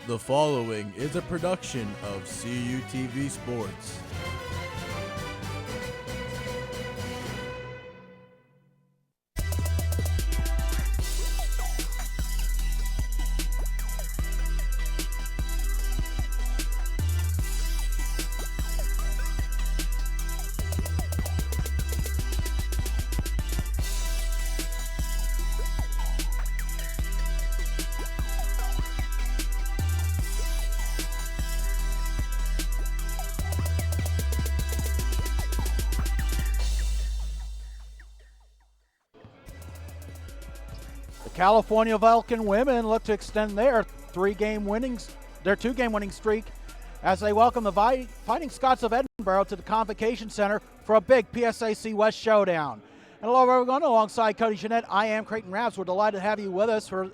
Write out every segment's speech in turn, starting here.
The following is a production of CUTV Sports. California Vulcan women look to extend their two-game winning streak as they welcome the Fighting Scots of Edinboro to the Convocation Center for a big PSAC West showdown. And hello everyone, alongside Cody Jeanette, I am Creighton Raps. We're delighted to have you with us for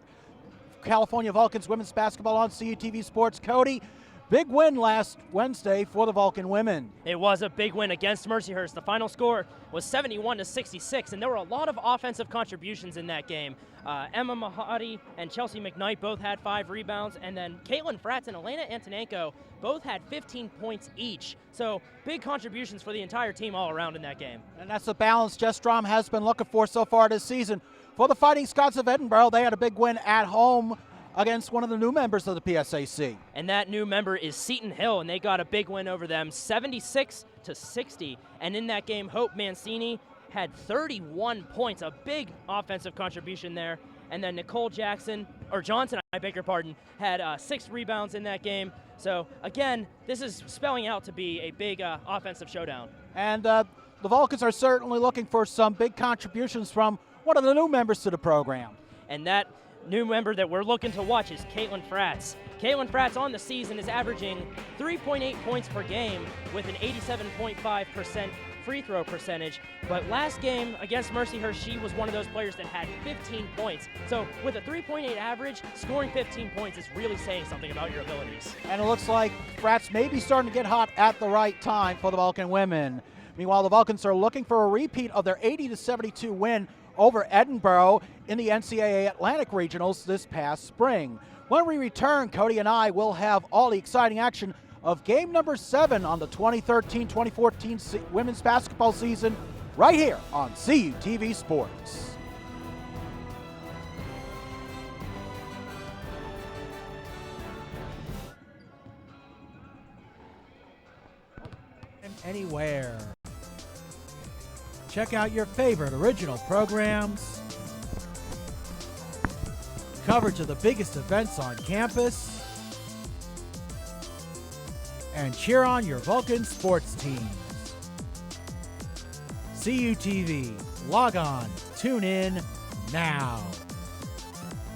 California Vulcans women's basketball on CUTV Sports. Cody, big win last Wednesday for the Vulcan women. It was a big win against Mercyhurst. The final score was 71-66, and there were a lot of offensive contributions in that game. Emma Mahadi and Chelsea McKnight both had 5 rebounds, and then Caitlin Fratz and Elena Antonenko both had 15 points each. So big contributions for the entire team all around in that game. And that's the balance Jess Strom has been looking for so far this season. For the Fighting Scots of Edinboro, they had a big win at home against one of the new members of the PSAC. And that new member is Seton Hill, and they got a big win over them, 76-60. And in that game, Hope Mancini had 31 points, a big offensive contribution there. And then Nicole Johnson, I beg your pardon, had 6 rebounds in that game. So again, this is spelling out to be a big offensive showdown. And the Vulcans are certainly looking for some big contributions from one of the new members to the program. And that new member that we're looking to watch is Caitlin Fratz. Caitlin Fratz on the season is averaging 3.8 points per game with an 87.5% free throw percentage. But last game against Mercyhurst, she was one of those players that had 15 points. So with a 3.8 average, scoring 15 points is really saying something about your abilities. And it looks like Fratz may be starting to get hot at the right time for the Vulcan women. Meanwhile, the Vulcans are looking for a repeat of their 80-72 win over Edinboro in the NCAA Atlantic Regionals this past spring. When we return, Cody and I will have all the exciting action of game number 7 on the 2013-2014 women's basketball season right here on CUTV Sports. Anywhere. Check out your favorite original programs, coverage of the biggest events on campus, and cheer on your Vulcan sports teams. CUTV, log on, tune in now.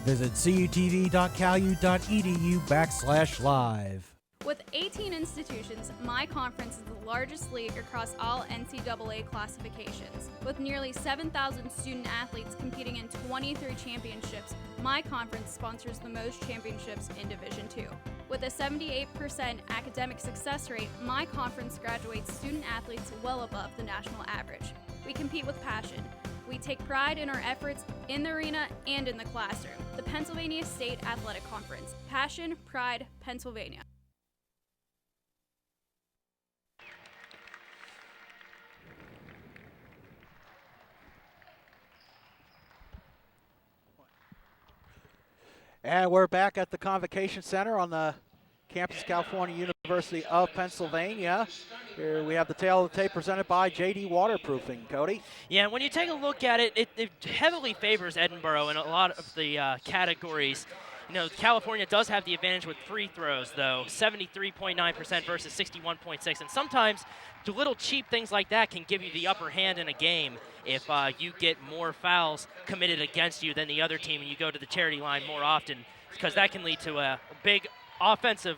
Visit cutv.calu.edu/live. With 18 institutions, my conference is the largest league across all NCAA classifications. With nearly 7,000 student athletes competing in 23 championships, my conference sponsors the most championships in Division II. With a 78% academic success rate, my conference graduates student athletes well above the national average. We compete with passion. We take pride in our efforts in the arena and in the classroom. The Pennsylvania State Athletic Conference. Passion, pride, Pennsylvania. And we're back at the Convocation Center on the campus of California University of Pennsylvania. Here we have the tail of the tape presented by JD Waterproofing. Cody? Yeah, when you take a look at it, it heavily favors Edinboro in a lot of the categories. You know, California does have the advantage with free throws, though, 73.9% versus 61.6%. And sometimes the little cheap things like that can give you the upper hand in a game if you get more fouls committed against you than the other team and you go to the charity line more often, because that can lead to a big offensive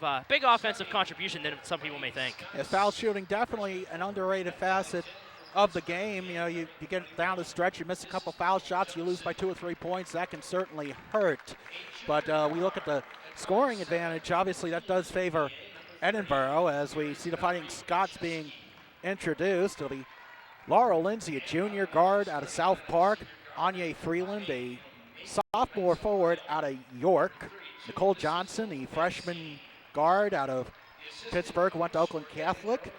contribution than some people may think. Yeah, foul shooting definitely an underrated facet of the game. You know, you get down the stretch, you miss a couple foul shots, you lose by 2 or 3 points. That can certainly hurt. But we look at the scoring advantage. Obviously, that does favor Edinboro as we see the Fighting Scots being introduced. It'll be Laurel Lindsay, a junior guard out of South Park. Anya Freeland, a sophomore forward out of York. Nicole Johnson, the freshman guard out of Pittsburgh, went to Oakland Catholic.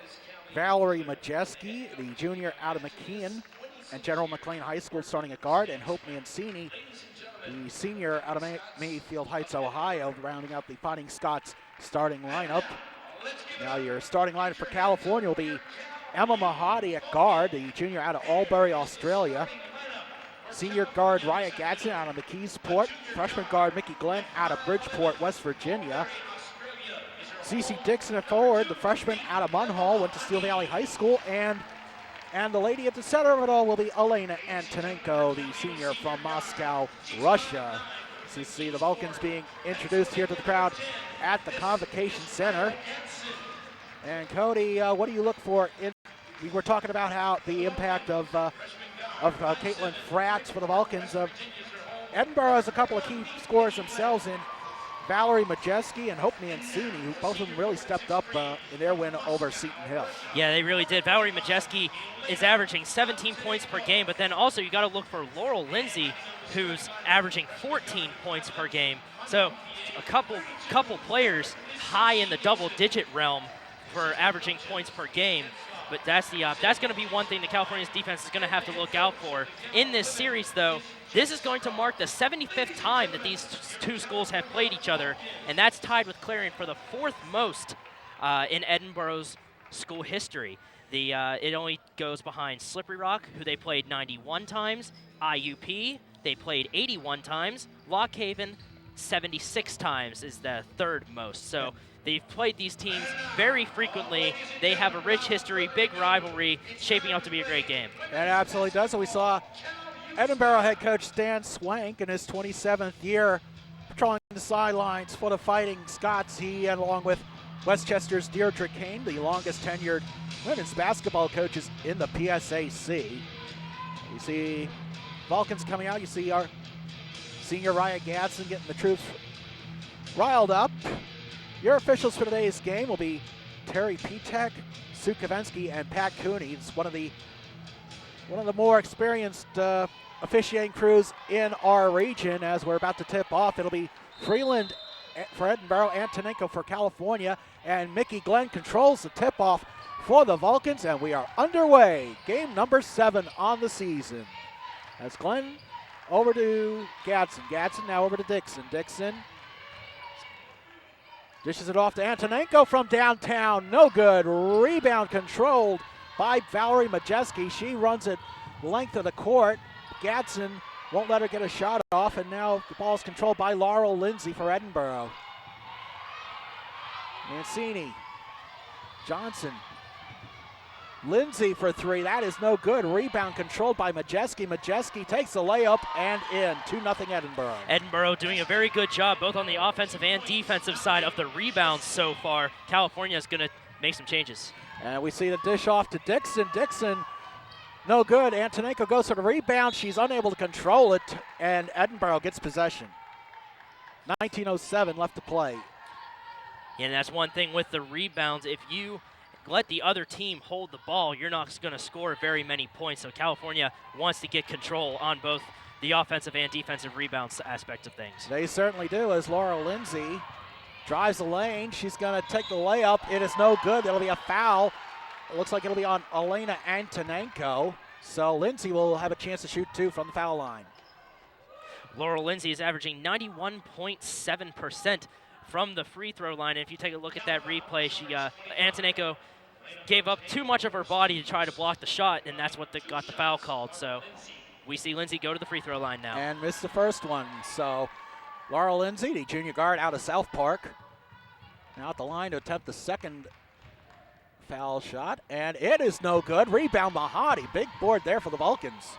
Valerie Majeski, the junior out of McKeon and General McLean High School, starting at guard. And Hope Mancini, the senior out of Mayfield Heights, Ohio, rounding out the Fighting Scots starting lineup. Now your starting lineup for California will be Emma Mahadi at guard, the junior out of Albury, Australia. Senior guard Raya Gadsden out of McKeesport. Freshman guard Mickey Glenn out of Bridgeport, West Virginia. Cece Dixon at forward, the freshman out of Munhall, went to Steel Valley High School. And the lady at the center of it all will be Elena Antonenko, the senior from Moscow, Russia. So you see the Vulcans being introduced here to the crowd at the Convocation Center. And Cody, what do you look for? We were talking about how the impact of Caitlin Fratz for the Vulcans. Edinboro has a couple of key scorers themselves in Valerie Majeski and Hope Mancini, who both of them really stepped up in their win over Seton Hill. Yeah, they really did. Valerie Majeski is averaging 17 points per game, but then also you got to look for Laurel Lindsay, who's averaging 14 points per game. So a couple players high in the double-digit realm for averaging points per game. But that's going to be one thing the California's defense is going to have to look out for. In this series, though, this is going to mark the 75th time that these two schools have played each other, and that's tied with Clarion for the fourth most in Edinboro's school history. It only goes behind Slippery Rock, who they played 91 times, IUP, they played 81 times, Lock Haven, 76 times is the third most. So they've played these teams very frequently. They have a rich history, big rivalry, shaping up to be a great game. It absolutely does. So we saw Edinboro head coach Stan Swank in his 27th year patrolling the sidelines for the Fighting Scots. He, along with Westchester's Deirdre Kane, the longest tenured women's basketball coaches in the PSAC. You see Vulcans coming out. You see our senior Raya Gadsden getting the troops riled up. Your officials for today's game will be Terry Pitek, Sue Kavensky, and Pat Cooney. It's one of the more experienced officiating crews in our region. As we're about to tip off, it'll be Freeland for Edinboro, Antonenko for California, and Mickey Glenn controls the tip-off for the Vulcans, and we are underway. Game number 7 on the season. As Glenn over to Gadsden. Gadsden now over to Dixon. Dixon dishes it off to Antonenko from downtown. No good. Rebound controlled by Valerie Majeski. She runs it length of the court. Gadsden won't let her get a shot off, and now the ball is controlled by Laurel Lindsay for Edinboro. Mancini, Johnson, Lindsay for 3. That is no good. Rebound controlled by Majeski. Majeski takes the layup and in. 2-0 Edinboro. Edinboro doing a very good job both on the offensive and defensive side of the rebounds so far. California is going to make some changes. And we see the dish off to Dixon. Dixon, no good. Antonenko goes for the rebound. She's unable to control it, and Edinboro gets possession. 19:07 left to play. And that's one thing with the rebounds. If you let the other team hold the ball, you're not going to score very many points. So California wants to get control on both the offensive and defensive rebounds aspect of things. They certainly do, as Laura Lindsay drives the lane. She's going to take the layup. It is no good. It'll be a foul. It looks like it'll be on Elena Antonenko. So Lindsay will have a chance to shoot 2 from the foul line. Laurel Lindsay is averaging 91.7% from the free throw line. And if you take a look at that replay, Antonenko gave up too much of her body to try to block the shot, and that's what got the foul called. So we see Lindsay go to the free throw line now. And missed the first one. So Laurel Lindsay, the junior guard out of South Park, now at the line to attempt the second foul shot, and it is no good. Rebound Mahadi. Big board there for the Vulcans.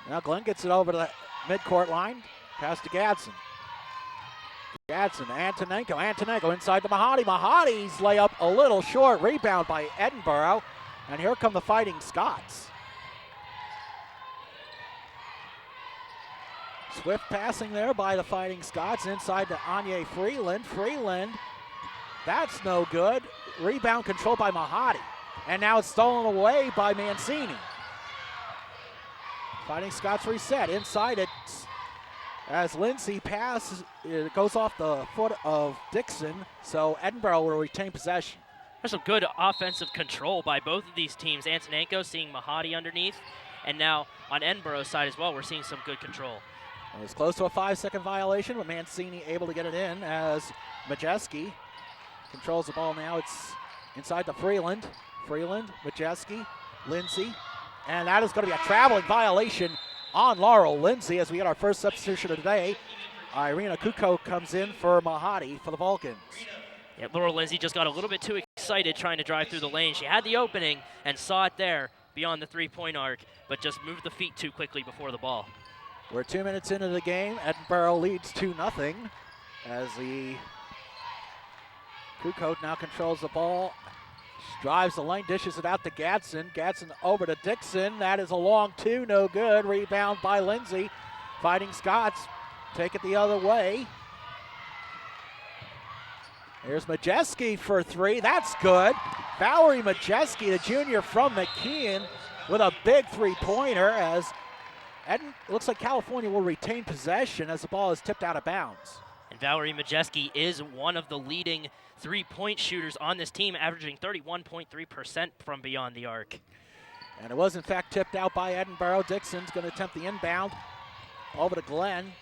Now Glenn gets it over to the midcourt line. Pass to Gadsden. Gadsden, Antonenko. Antonenko inside to Mahadi. Mahadi's layup a little short. Rebound by Edinboro. And here come the Fighting Scots. Swift passing there by the Fighting Scots inside to Anya Freeland. Freeland, that's no good. Rebound controlled by Mahadi. And now it's stolen away by Mancini. Fighting Scots reset. Inside it as Lindsay passes. It goes off the foot of Dixon, so Edinboro will retain possession. There's some good offensive control by both of these teams. Antonenko seeing Mahadi underneath, and now on Edinboro's side as well, we're seeing some good control. It was close to a 5-second violation, but Mancini able to get it in as Majeski controls the ball now. It's inside to Freeland. Freeland, Majeski, Lindsay, and that is going to be a traveling violation on Laurel Lindsay as we get our first substitution of the day. Irina Kuko comes in for Mahadi for the Vulcans. Yeah, Laurel Lindsay just got a little bit too excited trying to drive through the lane. She had the opening and saw it there beyond the three-point arc, but just moved the feet too quickly before the ball. We're 2 minutes into the game. Edinboro leads 2-0 as the Kuko now controls the ball. Drives the lane, dishes it out to Gadsden. Gadsden over to Dixon. That is a long two, no good. Rebound by Lindsay. Fighting Scots take it the other way. Here's Majeski for three. That's good. Valerie Majeski, the junior from McKeon, with a big three-pointer as it looks like California will retain possession as the ball is tipped out of bounds. And Valerie Majeski is one of the leading three-point shooters on this team, averaging 31.3% from beyond the arc. And it was, in fact, tipped out by Edinboro. Dixon's going to attempt the inbound over to Glenn.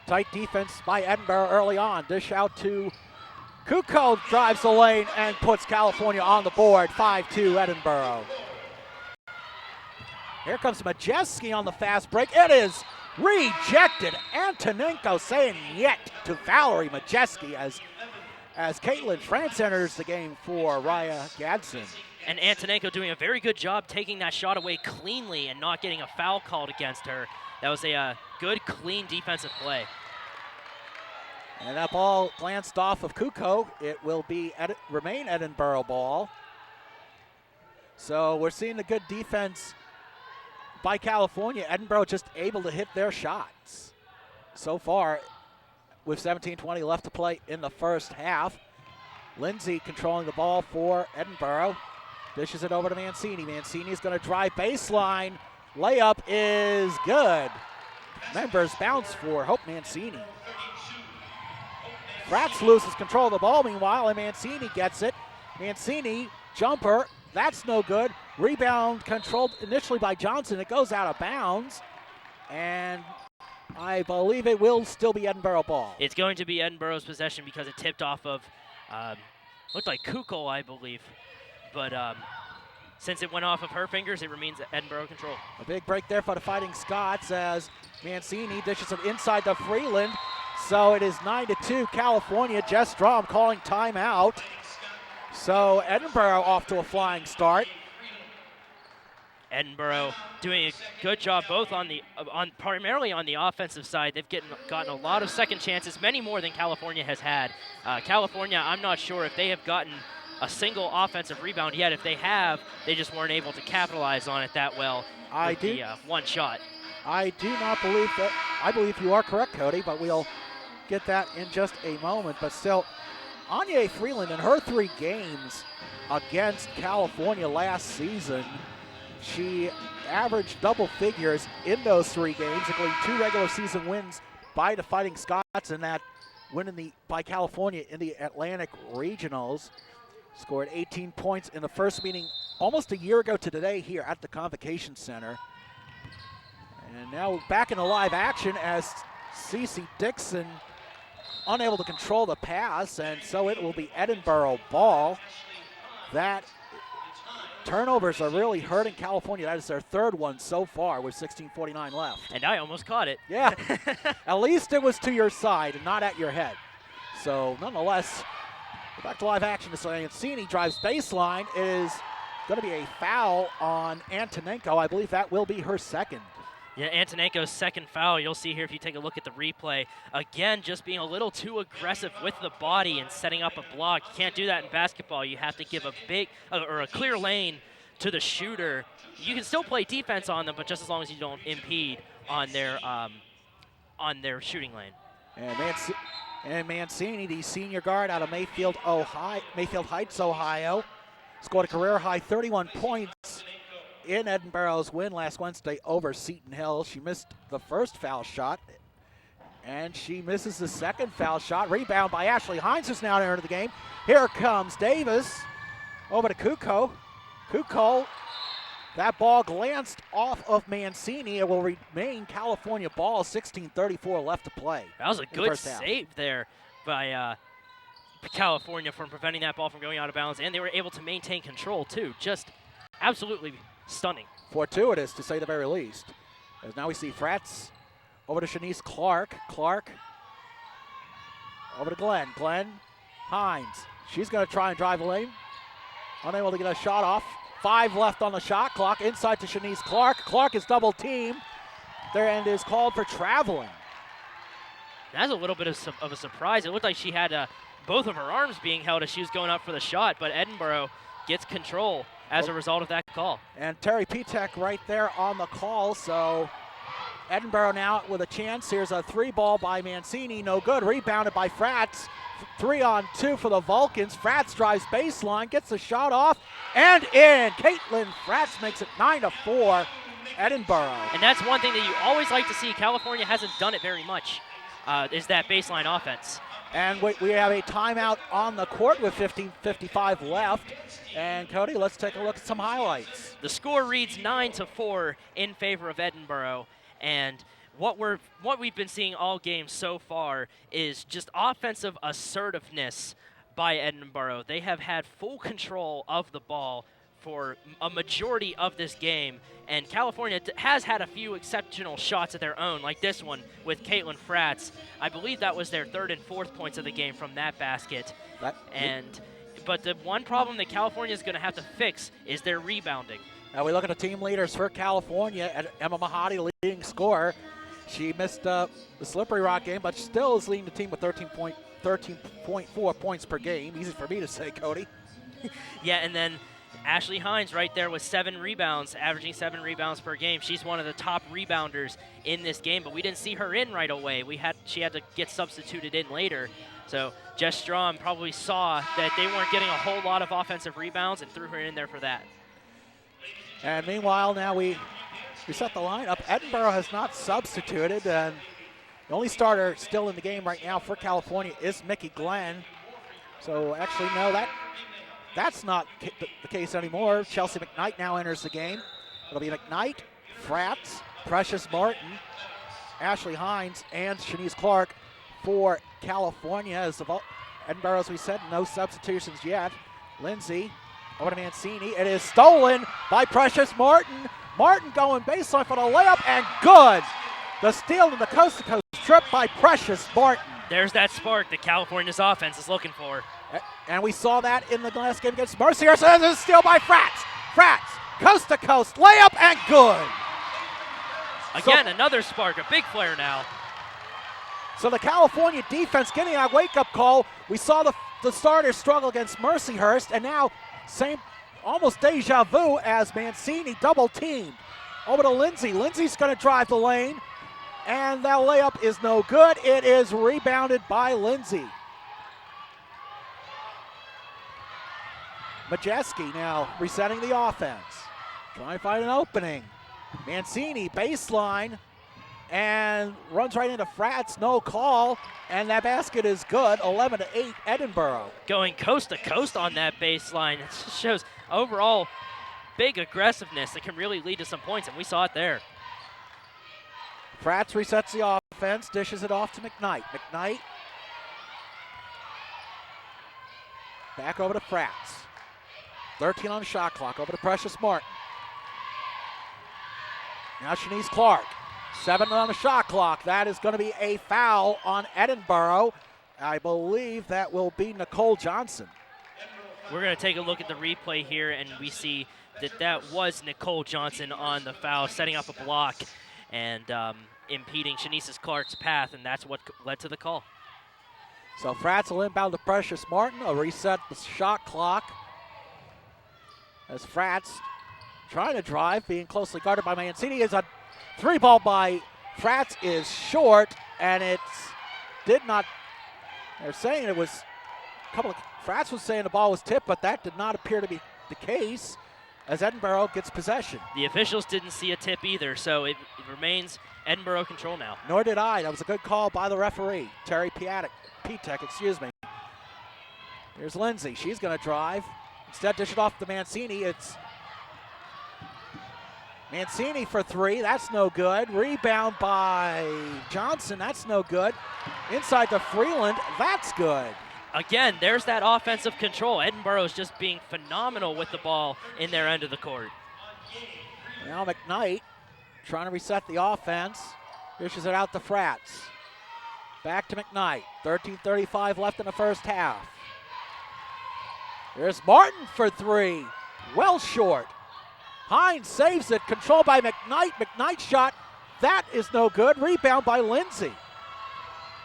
Tight defense by Edinboro early on. Dish out to Kuko, drives the lane and puts California on the board. 5-2 Edinboro. Here comes Majeski on the fast break. It is rejected. Antonenko saying yet to Valerie Majeski as Caitlin France enters the game for Raya Gadsden. And Antonenko doing a very good job taking that shot away cleanly and not getting a foul called against her. That was a good, clean defensive play. And that ball glanced off of Kuko. It will remain Edinboro ball. So we're seeing the good defense by California. Edinboro just able to hit their shots so far with 17:20 left to play in the first half. Lindsay controlling the ball for Edinboro. Dishes it over to Mancini. Mancini's going to drive baseline. Layup is good. Members bounce for Hope Mancini. Fratz loses control of the ball meanwhile, and Mancini gets it. Mancini, jumper, that's no good. Rebound controlled initially by Johnson. It goes out of bounds, and I believe it will still be Edinboro ball. It's going to be Edinboro's possession because it tipped off of, looked like Kuko, I believe. But since it went off of her fingers, it remains Edinboro control. A big break there for the Fighting Scots as Mancini dishes it inside to Freeland. So it is 9-2 California. Jess Strom calling timeout. So Edinboro off to a flying start. Edinboro doing a good job both primarily on the offensive side. They've gotten a lot of second chances, many more than California has had. California, I'm not sure if they have gotten a single offensive rebound yet. If they have, they just weren't able to capitalize on it that well with the one shot. I do not believe that. I believe you are correct, Cody, but we'll get that in just a moment. But still, Anya Freeland in her 3 games against California last season, she averaged double figures in those 3 games, including 2 regular season wins by the Fighting Scots and that win by California in the Atlantic Regionals. Scored 18 points in the first meeting almost a year ago to today here at the Convocation Center. And now back in the live action as Cece Dixon unable to control the pass, and so it will be Edinboro ball. That turnovers are really hurting California. That is their 3rd one so far with 16:49 left. And I almost caught it. Yeah, at least it was to your side and not at your head. So nonetheless, back to live action. Mancini drives baseline. It is going to be a foul on Antonenko. I believe that will be her 2nd. Yeah, Antonenko's 2nd foul. You'll see here if you take a look at the replay. Again, just being a little too aggressive with the body and setting up a block. You can't do that in basketball. You have to give a big or a clear lane to the shooter. You can still play defense on them, but just as long as you don't impede on their shooting lane. And Mancini, the senior guard out of Mayfield Heights, Ohio, scored a career-high 31 points in Edinboro's win last Wednesday over Seton Hill. She missed the first foul shot, and she misses the second foul shot. Rebound by Ashley Hines, who's now entered the game. Here comes Davis over to Kuko. Kuko, that ball glanced off of Mancini. It will remain California ball, 16:34 left to play. That was a good save there by California from preventing that ball from going out of bounds, and they were able to maintain control too. Just absolutely stunning. Fortuitous, to say the very least. As now we see Fratz over to Shanice Clark. Clark over to Glenn. Glenn Hines. She's going to try and drive the lane. Unable to get a shot off. 5 left on the shot clock. Inside to Shanice Clark. Clark is double teamed there and is called for traveling. That's a little bit of a surprise. It looked like she had both of her arms being held as she was going up for the shot, but Edinboro gets control as a result of that call. And Terry Pitek right there on the call, so Edinboro now with a chance. Here's a 3 ball by Mancini, no good. Rebounded by Fratz. 3-on-2 for the Vulcans. Fratz drives baseline, gets the shot off, and in. Caitlin Fratz makes it 9-4, Edinboro. And that's one thing that you always like to see. California hasn't done it very much, is that baseline offense. And we have a timeout on the court with 15:55 left. And Cody, let's take a look at some highlights. The score reads 9-4 in favor of Edinboro, and what we've been seeing all game so far is just offensive assertiveness by Edinboro. They have had full control of the ball for a majority of this game, and California has had a few exceptional shots of their own, like this one with Caitlin Fratz. I believe that was their 3rd and 4th points of the game from that basket. But the one problem that California is going to have to fix is their rebounding. Now we look at the team leaders for California. Emma Mahadi, leading scorer. She missed the Slippery Rock game, but still is leading the team with 13.4 points per game. Easy for me to say, Cody. Yeah, and then Ashley Hines right there with 7 rebounds, averaging 7 rebounds per game. She's one of the top rebounders in this game, but we didn't see her in right away. She had to get substituted in later. So Jess Strom probably saw that they weren't getting a whole lot of offensive rebounds and threw her in there for that. And meanwhile, now we set the lineup. Edinboro has not substituted, and the only starter still in the game right now for California is Mickey Glenn. So actually, no, that's not the case anymore. Chelsea McKnight now enters the game. It'll be McKnight, Fratz, Precious Martin, Ashley Hines, and Shanice Clark for California. As Edinboro, as we said, no substitutions yet. Lindsay over to Mancini. It is stolen by Precious Martin. Martin going baseline for the layup, and good. The steal in the coast-to-coast trip by Precious Martin. There's that spark that California's offense is looking for. And we saw that in the last game against Mercier. So there's a steal by Fratz. Fratz, coast-to-coast layup, and good. Again, another spark, a big flare now. So the California defense getting a wake-up call. We saw the starters struggle against Mercyhurst, and now same almost deja vu as Mancini double-teamed. Over to Lindsay. Lindsay's going to drive the lane, and that layup is no good. It is rebounded by Lindsay. Majeski now resetting the offense. Trying to find an opening. Mancini baseline and runs right into Fratz, no call, and that basket is good, 11-8 Edinboro. Going coast to coast on that baseline. It just shows overall big aggressiveness that can really lead to some points, and we saw it there. Fratz resets the offense, dishes it off to McKnight. McKnight back over to Fratz. 13 on the shot clock, over to Precious Martin. Now Shanice Clark. 7 on the shot clock. That is going to be a foul on Edinboro. I believe that will be Nicole Johnson. We're going to take a look at the replay here, and we see that was Nicole Johnson on the foul, setting up a block and impeding Shanice Clark's path, and that's what led to the call. So Fratz will inbound to Precious Martin. A reset the shot clock. As Fratz trying to drive, being closely guarded by Mancini. Is a 3 ball by Fratz is short, and did not. They're saying Fratz was saying the ball was tipped, but that did not appear to be the case. as Edinboro gets possession. The officials didn't see a tip either, so it remains Edinboro control now. Nor did I. That was a good call by the referee, Terry Piatek, excuse me. Here's Lindsay. She's going to drive. Instead, dish it off to Mancini. It's Mancini for three. That's no good. Rebound by Johnson. That's no good. Inside to Freeland. That's good. Again, there's that offensive control. Edinboro is just being phenomenal with the ball in their end of the court. Now McKnight trying to reset the offense. Dishes it out to Fratz. Back to McKnight. 13:35 left in the first half. There's Martin for three. Well short. Hines saves it. Controlled by McKnight. McKnight shot. That is no good. Rebound by Lindsay.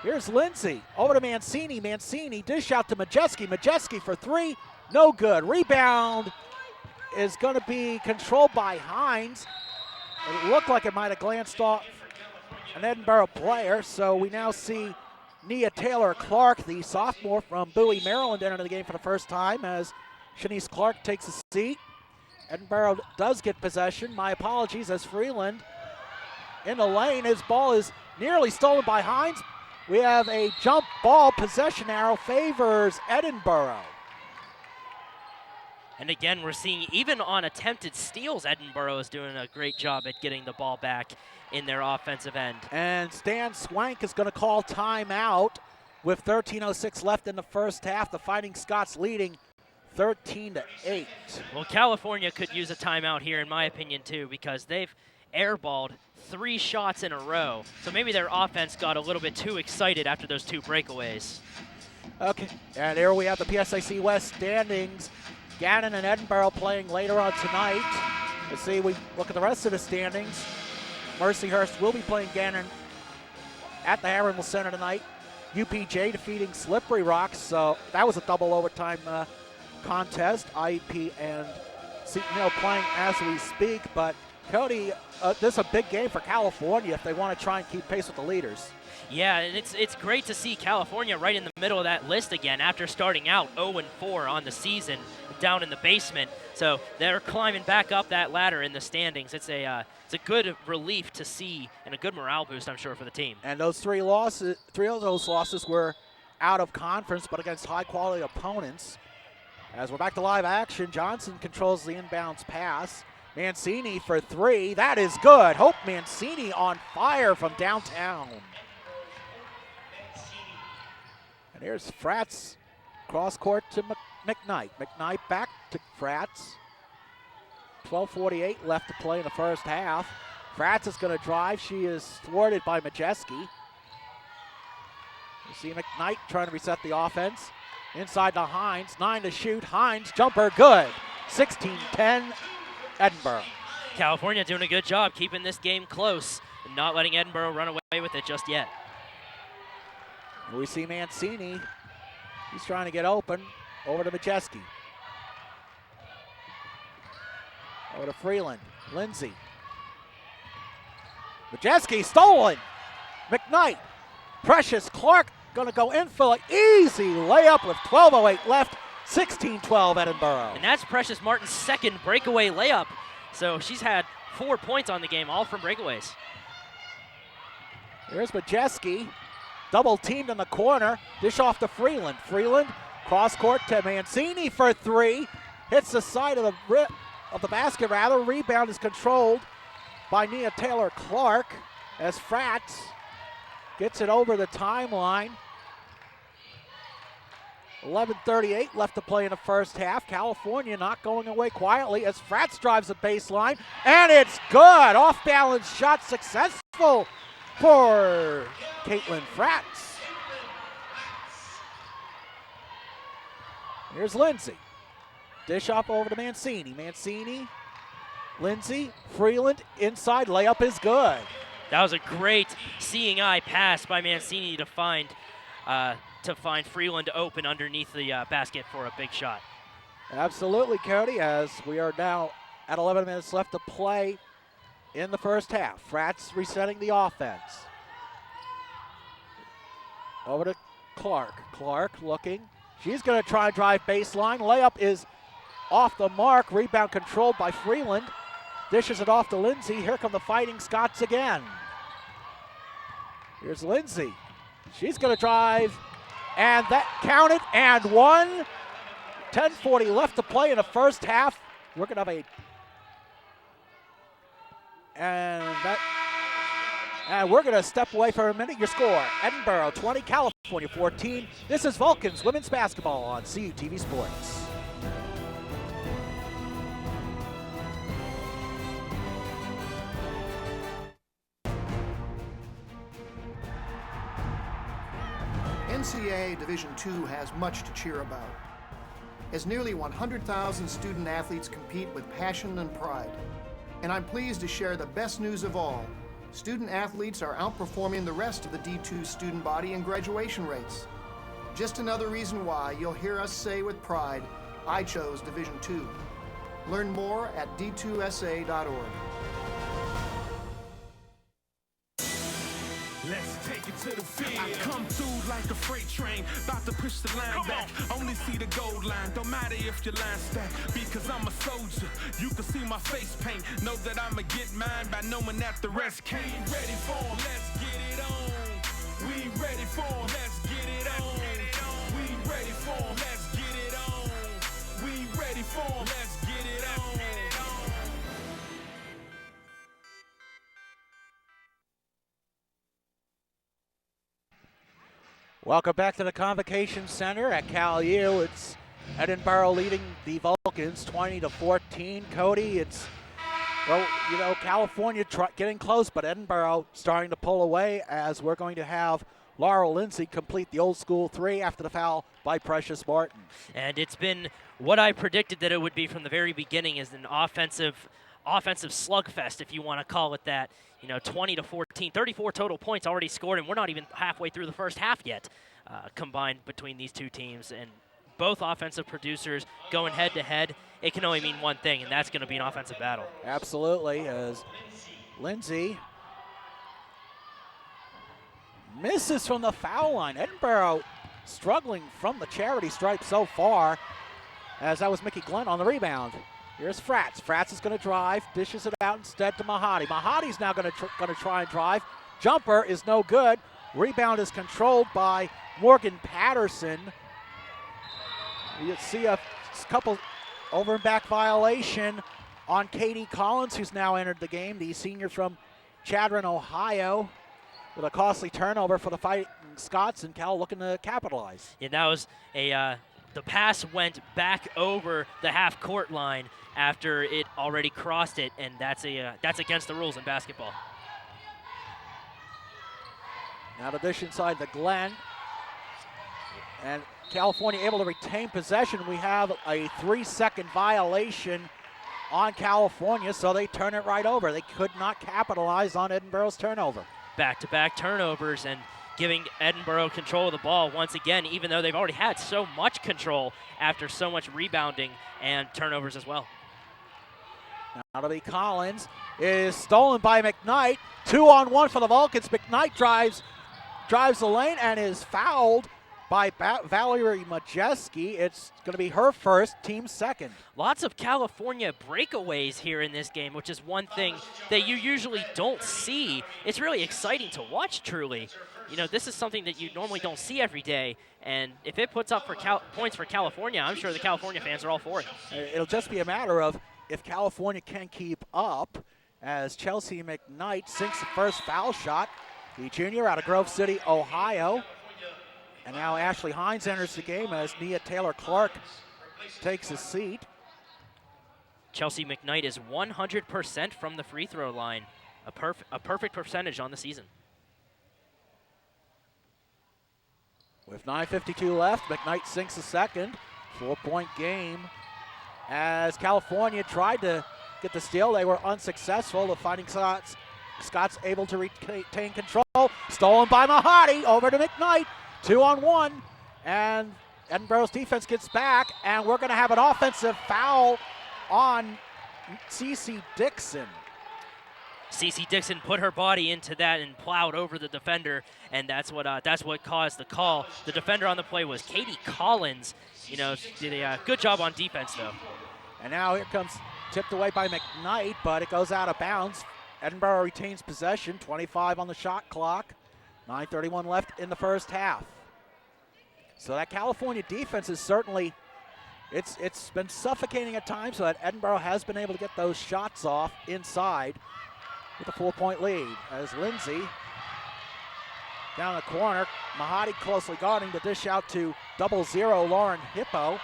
Here's Lindsay. Over to Mancini. Mancini dish out to Majeski. Majeski for three. No good. Rebound is going to be controlled by Hines. It looked like it might have glanced off an Edinboro player, so we now see Nia Taylor-Clark, the sophomore from Bowie, Maryland, enter the game for the first time as Shanice Clark takes a seat. Edinboro does get possession. My apologies, as Freeland in the lane. His ball is nearly stolen by Hines. We have a jump ball. Possession arrow favors Edinboro. And again, we're seeing even on attempted steals, Edinboro is doing a great job at getting the ball back in their offensive end. And Stan Swank is going to call timeout with 13:06 left in the first half. The Fighting Scots leading 13-8. Well, California could use a timeout here, in my opinion, too, because they've airballed 3 shots in a row. So maybe their offense got a little bit too excited after those 2 breakaways. Okay, and here we have the PSIC West standings. Gannon and Edinboro playing later on tonight. Let's see, we look at the rest of the standings. Mercyhurst will be playing Gannon at the Harriman Center tonight. UPJ defeating Slippery Rocks, so that was a double overtime contest. IEP and Seton Hill playing as we speak, but Cody, this is a big game for California if they want to try and keep pace with the leaders. Yeah, and it's great to see California right in the middle of that list again after starting out 0-4 on the season down in the basement. So they're climbing back up that ladder in the standings. It's a good relief to see and a good morale boost, I'm sure, for the team. And those 3 losses, 3 of those losses were out of conference, but against high-quality opponents. As we're back to live action, Johnson controls the inbounds pass. Mancini for 3. That is good. Hope Mancini on fire from downtown. And here's Fratz, cross court to McKnight. McKnight back to Fratz. 12:48 left to play in the first half. Fratz is going to drive. She is thwarted by Majeski. You see McKnight trying to reset the offense. Inside to Hines. 9 to shoot. Hines, jumper, good. 16-10, Edinboro. California doing a good job keeping this game close and not letting Edinboro run away with it just yet. We see Mancini. He's trying to get open. Over to Majeski. Over to Freeland. Lindsay. Majeski stolen. McKnight. Precious Clark going to go in for an easy layup with 12:08 left. 16-12 Edinboro. And that's Precious Martin's second breakaway layup. So she's had 4 points on the game, all from breakaways. Here's Majeski. Double teamed in the corner. Dish off to Freeland. Freeland cross court to Mancini for 3. Hits the side of the basket rather. Rebound is controlled by Nia Taylor-Clark as Fratz gets it over the timeline. 11:38 left to play in the first half. California not going away quietly as Fratz drives the baseline, and it's good. Off-balance shot successful for Caitlin Fratz. Here's Lindsay. Dish off over to Mancini. Mancini, Lindsay, Freeland, inside layup is good. That was a great seeing eye pass by Mancini to find Freeland open underneath the basket for a big shot. Absolutely, Cody, as we are now at 11 minutes left to play in the first half. Fratz resetting the offense. Over to Clark. Clark looking. She's going to try and drive baseline. Layup is off the mark. Rebound controlled by Freeland. Dishes it off to Lindsay. Here come the Fighting Scots again. Here's Lindsay. She's going to drive, and that counted and one. 10:40 left to play in the first half. We're going to have and we're going to step away for a minute. Your score, Edinboro 20, California 14. This is Vulcan's women's basketball on CUTV Sports. NCAA Division II has much to cheer about, as nearly 100,000 student athletes compete with passion and pride. And I'm pleased to share the best news of all. Student athletes are outperforming the rest of the D2 student body in graduation rates. Just another reason why you'll hear us say with pride, I chose Division II. Learn more at d2sa.org. Let's take it to the field. I come through like a freight train, about to push the line back. Only see the gold line, don't matter if your line stack. Because I'm a soldier, you can see my face paint. Know that I'ma get mine by knowing that the rest came. Ready for 'em, let's get it on. We ready for 'em, let's get it on. We ready for 'em, let's get it on. We ready for 'em, let's get it on. Welcome back to the Convocation Center at Cal U. It's Edinboro leading the Vulcans 20-14. Cody, it's, well, you know, California getting close, but Edinboro starting to pull away as we're going to have Laurel Lindsay complete the old school three after the foul by Precious Martin. And it's been what I predicted that it would be from the very beginning, is an offensive slugfest, if you want to call it that. You know, 20-14, 34 total points already scored, and we're not even halfway through the first half yet, combined between these two teams. And both offensive producers going head-to-head, it can only mean one thing, and that's going to be an offensive battle. Absolutely, as Lindsay misses from the foul line. Edinboro struggling from the charity stripe so far, as that was Mickey Glenn on the rebound. Here's Fratz. Fratz is going to drive, dishes it out instead to Mahadi. Mahadi's now going to try and drive. Jumper is no good. Rebound is controlled by Morgan Patterson. You see a couple over and back violation on Katie Collins, who's now entered the game, the senior from Chadron, Ohio, with a costly turnover for the Fighting Scots, and Cal looking to capitalize. Yeah, that was the pass went back over the half-court line after it already crossed it, and that's against the rules in basketball. Now the dish inside the Glen, and California able to retain possession. We have a 3-second violation on California, so they turn it right over. They could not capitalize on Edinboro's turnover. Back-to-back Turnovers and giving Edinboro control of the ball once again, even though they've already had so much control after so much rebounding and turnovers as well. Now to be Collins, is stolen by McKnight. 2-on-1 for the Vulcans. McKnight drives the lane and is fouled by Valerie Majeski. It's going to be her first, team second. Lots of California breakaways here in this game, which is one thing that you usually don't see. It's really exciting to watch, truly. You know, this is something that you normally don't see every day, and if it puts up for points for California, I'm sure the California fans are all for it. It'll just be a matter of if California can keep up, as Chelsea McKnight sinks the first foul shot, the junior out of Grove City, Ohio. And now Ashley Hines enters the game as Nia Taylor-Clark takes a seat. Chelsea McKnight is 100% from the free throw line, a perfect percentage on the season. With 9:52 left, McKnight sinks a second. 4-point game. As California tried to get the steal, they were unsuccessful. The Fighting Scots able to retain control. Stolen by Mahadi, over to McKnight. 2-on-1, and Edinboro's defense gets back, and we're going to have an offensive foul on Cece Dixon. Cece Dixon put her body into that and plowed over the defender, and that's what caused the call. The defender on the play was Katie Collins. You know, she did a good job on defense, though. And now here comes tipped away by McKnight, but it goes out of bounds. Edinboro retains possession, 25 on the shot clock, 9:31 left in the first half. So that California defense is certainly, it's been suffocating at times, so that Edinboro has been able to get those shots off inside with a 4-point lead. As Lindsay down the corner, Mahadi closely guarding the dish out to 0-0 Lauren Hippo.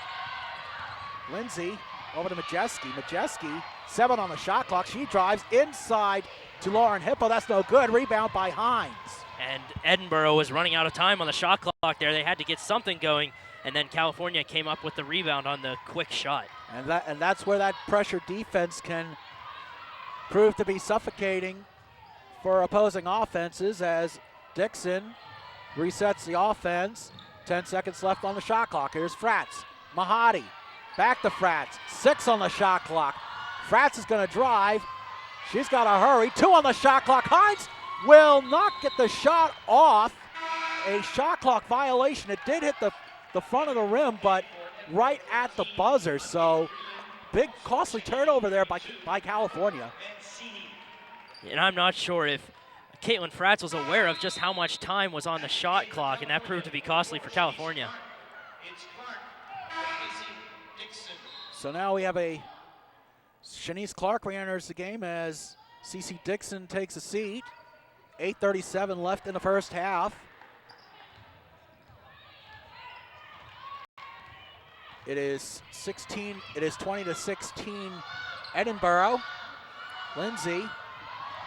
Lindsay over to Majeski. Majeski, 7 on the shot clock. She drives inside to Lauren Hippo. That's no good. Rebound by Hines. And Edinboro was running out of time on the shot clock there. They had to get something going, and then California came up with the rebound on the quick shot. And that's where that pressure defense can prove to be suffocating for opposing offenses, as Dixon resets the offense. 10 seconds left on the shot clock. Here's Fratz. Mahadi. Back to Fratz. 6 on the shot clock. Fratz is going to drive. She's got to hurry. 2 on the shot clock. Hines will not get the shot off. A shot clock violation. It did hit the front of the rim, but right at the buzzer. So big costly turnover there by California. And I'm not sure if Caitlin Fratz was aware of just how much time was on the shot clock, and that proved to be costly for California. So now we have a Shanice Clark re-enters the game as CC Dixon takes a seat. 8:37 left in the first half. It is 20-16 Edinboro. Lindsay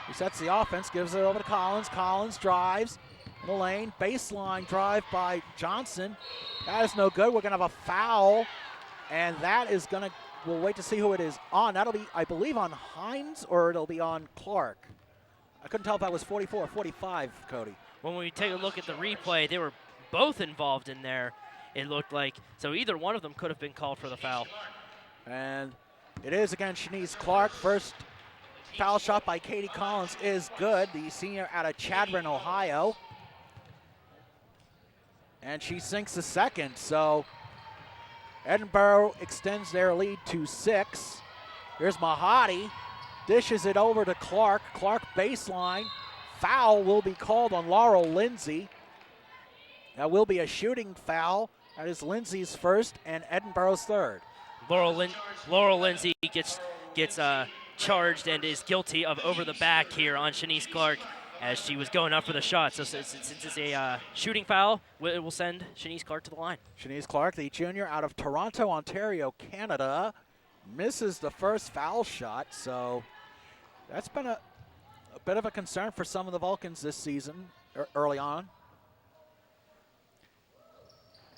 resets the offense, gives it over to Collins. Collins drives in the lane. Baseline drive by Johnson. That is no good. We're going to have a foul, and that is going to, we'll wait to see who it is on. That'll be, I believe, on Hines, or it'll be on Clark. I couldn't tell if that was 44 or 45, Cody. When we take a look at the replay, they were both involved in there, it looked like. So either one of them could have been called for the foul. And it is against Shanice Clark. First foul shot by Katie Collins is good, the senior out of Chadron, Ohio. And she sinks the second, so Edinboro extends their lead to 6. Here's Mahadi, dishes it over to Clark. Clark baseline. Foul will be called on Laurel Lindsay. That will be a shooting foul. That is Lindsay's first and Edinboro's third. Laurel Lindsay gets charged and is guilty of over the back here on Shanice Clark as she was going up for the shot. So since it's a shooting foul, it will send Shanice Clark to the line. Shanice Clark, the junior out of Toronto, Ontario, Canada, misses the first foul shot. So that's been a bit of a concern for some of the Vulcans this season, early on.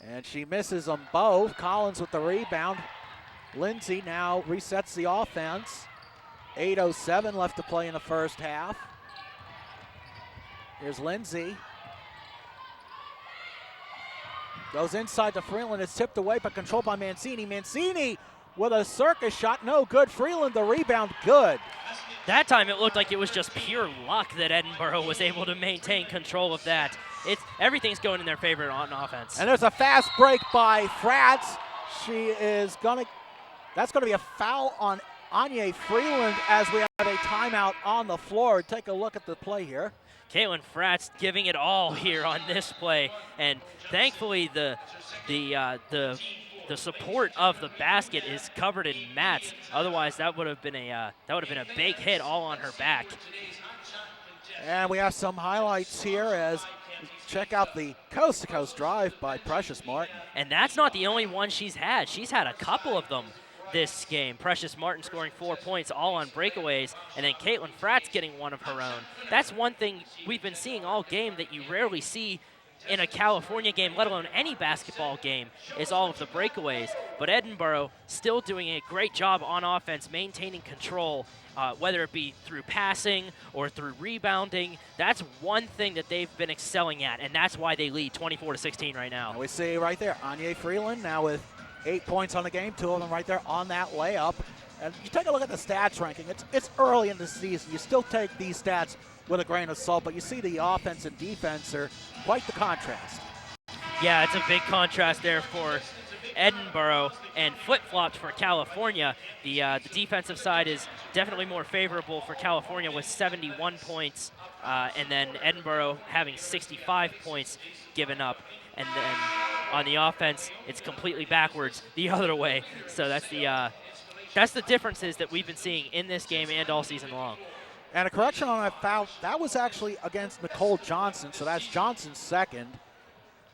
And she misses them both. Collins with the rebound. Lindsay now resets the offense. 8:07 left to play in the first half. Here's Lindsay. Goes inside to Freeland. It's tipped away but controlled by Mancini. Mancini with a circus shot. No good. Freeland the rebound. Good. That time it looked like it was just pure luck that Edinboro was able to maintain control of that. Everything's going in their favor on offense. And there's a fast break by Fratz. That's gonna be a foul on Anya Freeland as we have a timeout on the floor. Take a look at the play here. Caitlin Fratz giving it all here on this play, and thankfully the support of the basket is covered in mats. Otherwise, that would have been a big hit all on her back. And we have some highlights here as check out the coast-to-coast drive by Precious Martin. And that's not the only one she's had. She's had a couple of them this game. Precious Martin scoring 4 points, all on breakaways, and then Caitlin Fratz getting one of her own. That's one thing we've been seeing all game that you rarely see in a California game, let alone any basketball game, is all of the breakaways. But Edinboro still doing a great job on offense, maintaining control, whether it be through passing or through rebounding. That's one thing that they've been excelling at, and that's why they lead 24-16 right now. And we see right there, Anya Freeland now with 8 points on the game, 2 of them right there on that layup. And you take a look at the stats ranking. It's early in the season. You still take these stats with a grain of salt, but you see the offense and defense are quite the contrast. Yeah, it's a big contrast there Edinboro and flip-flopped for California. The defensive side is definitely more favorable for California with 71 points, and then Edinboro having 65 points given up. And then on the offense, it's completely backwards the other way. So that's the differences that we've been seeing in this game and all season long. And a correction on that foul, that was actually against Nicole Johnson, so that's Johnson's second.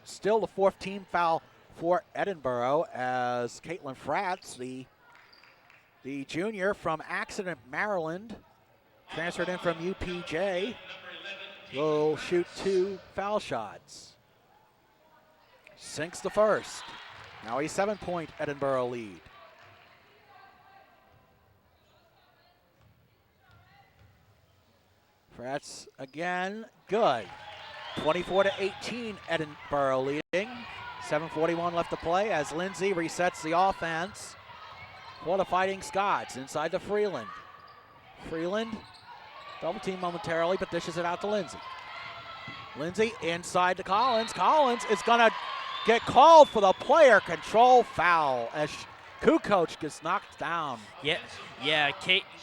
Still the fourth team foul for Edinboro as Caitlin Fratz, the junior from Accident, Maryland, transferred in from UPJ, will shoot 2 foul shots. Sinks the first. Now a 7-point Edinboro lead. Fratz again, good. 24-18, Edinboro leading. 7:41 left to play as Lindsay resets the offense for the Fighting Scots inside to Freeland. Freeland, double team momentarily, but dishes it out to Lindsay. Lindsay inside to Collins. Collins is gonna get called for the player control foul as Kukoc gets knocked down. Yeah.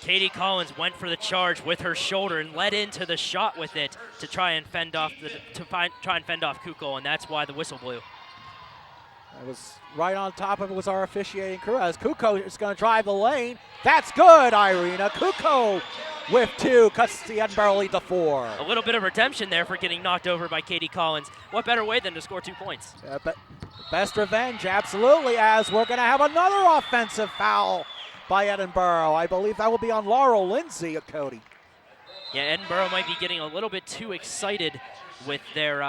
Katie Collins went for the charge with her shoulder and led into the shot with it to try and fend off Kukoc, and that's why the whistle blew. That was right on top of it was our officiating crew as Kukoc is going to drive the lane. That's good, Irina. Kukoc with 2 cuts the Edinboro lead to 4. A little bit of redemption there for getting knocked over by Katie Collins. What better way than to score 2 points? Best revenge, absolutely, as we're going to have another offensive foul by Edinboro. I believe that will be on Laurel Lindsay, Cody. Yeah, Edinboro might be getting a little bit too excited with their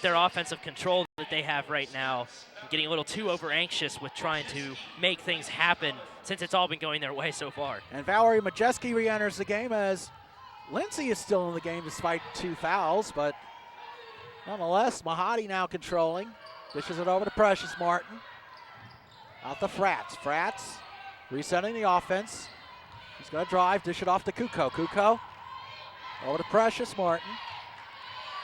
offensive control that they have right now. Getting a little too over anxious with trying to make things happen since it's all been going their way so far. And Valerie Majeski re-enters the game as Lindsay is still in the game despite 2 fouls, but nonetheless, Mahadi now controlling. Dishes it over to Precious Martin. Out to Fratz. Fratz resetting the offense. He's going to drive, dish it off to Kukoc. Kukoc over to Precious Martin.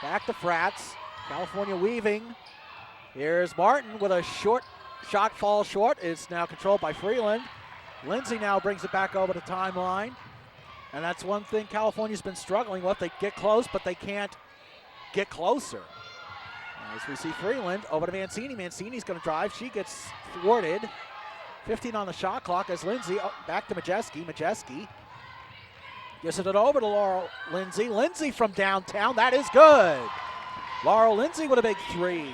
Back to Fratz. California weaving. Here's Martin with a short shot, falls short. It's now controlled by Freeland. Lindsay now brings it back over the timeline. And that's one thing California's been struggling with. They get close, but they can't get closer. As we see Freeland over to Mancini. Mancini's going to drive. She gets thwarted. 15 on the shot clock as Lindsay back to Majeski. Majeski gives it over to Laurel Lindsay. Lindsay from downtown. That is good. Laurel Lindsay with a big 3.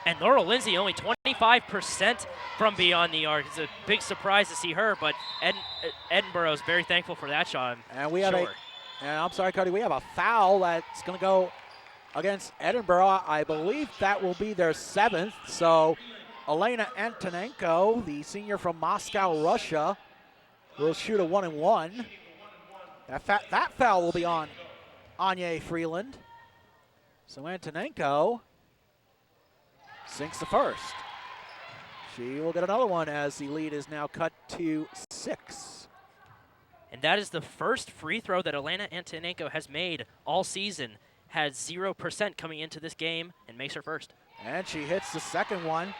And Laurel Lindsay only 25% from beyond the arc. It's a big surprise to see her, but Edinboro is very thankful for that shot. And we have I'm sorry, Cody, we have a foul that's going to go against Edinboro. I believe that will be their 7th. So Elena Antonenko, the senior from Moscow, Russia, will shoot a 1-and-1. That foul will be on Anya Freeland. So Antonenko sinks the first. She will get another one as the lead is now cut to 6. And that is the first free throw that Elena Antonenko has made all season. Has 0% coming into this game and makes her first. And she hits the second one.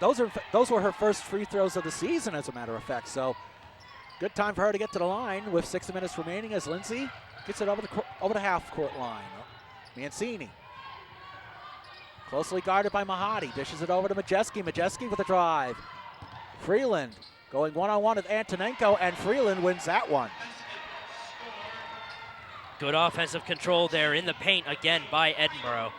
Those were her first free throws of the season, as a matter of fact. So good time for her to get to the line with 6 minutes remaining as Lindsay gets it over the half-court line. Mancini. Closely guarded by Mahadi. Dishes it over to Majeski. Majeski with a drive. Freeland going one-on-one with Antonenko, and Freeland wins that one. Good offensive control there in the paint again by Edinboro.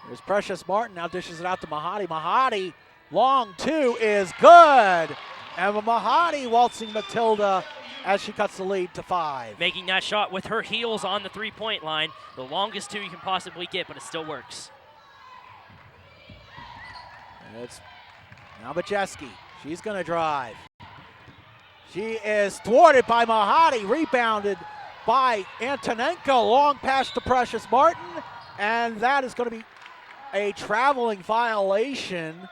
Here's Precious Martin, now dishes it out to Mahadi. Mahadi, long 2 is good. And Mahadi waltzing Matilda as she cuts the lead to 5. Making that shot with her heels on the 3-point line. The longest 2 you can possibly get, but it still works. It's now Majeski. She's going to drive. She is thwarted by Mahadi, rebounded by Antonenko. Long pass to Precious Martin, and that is going to be a traveling violation.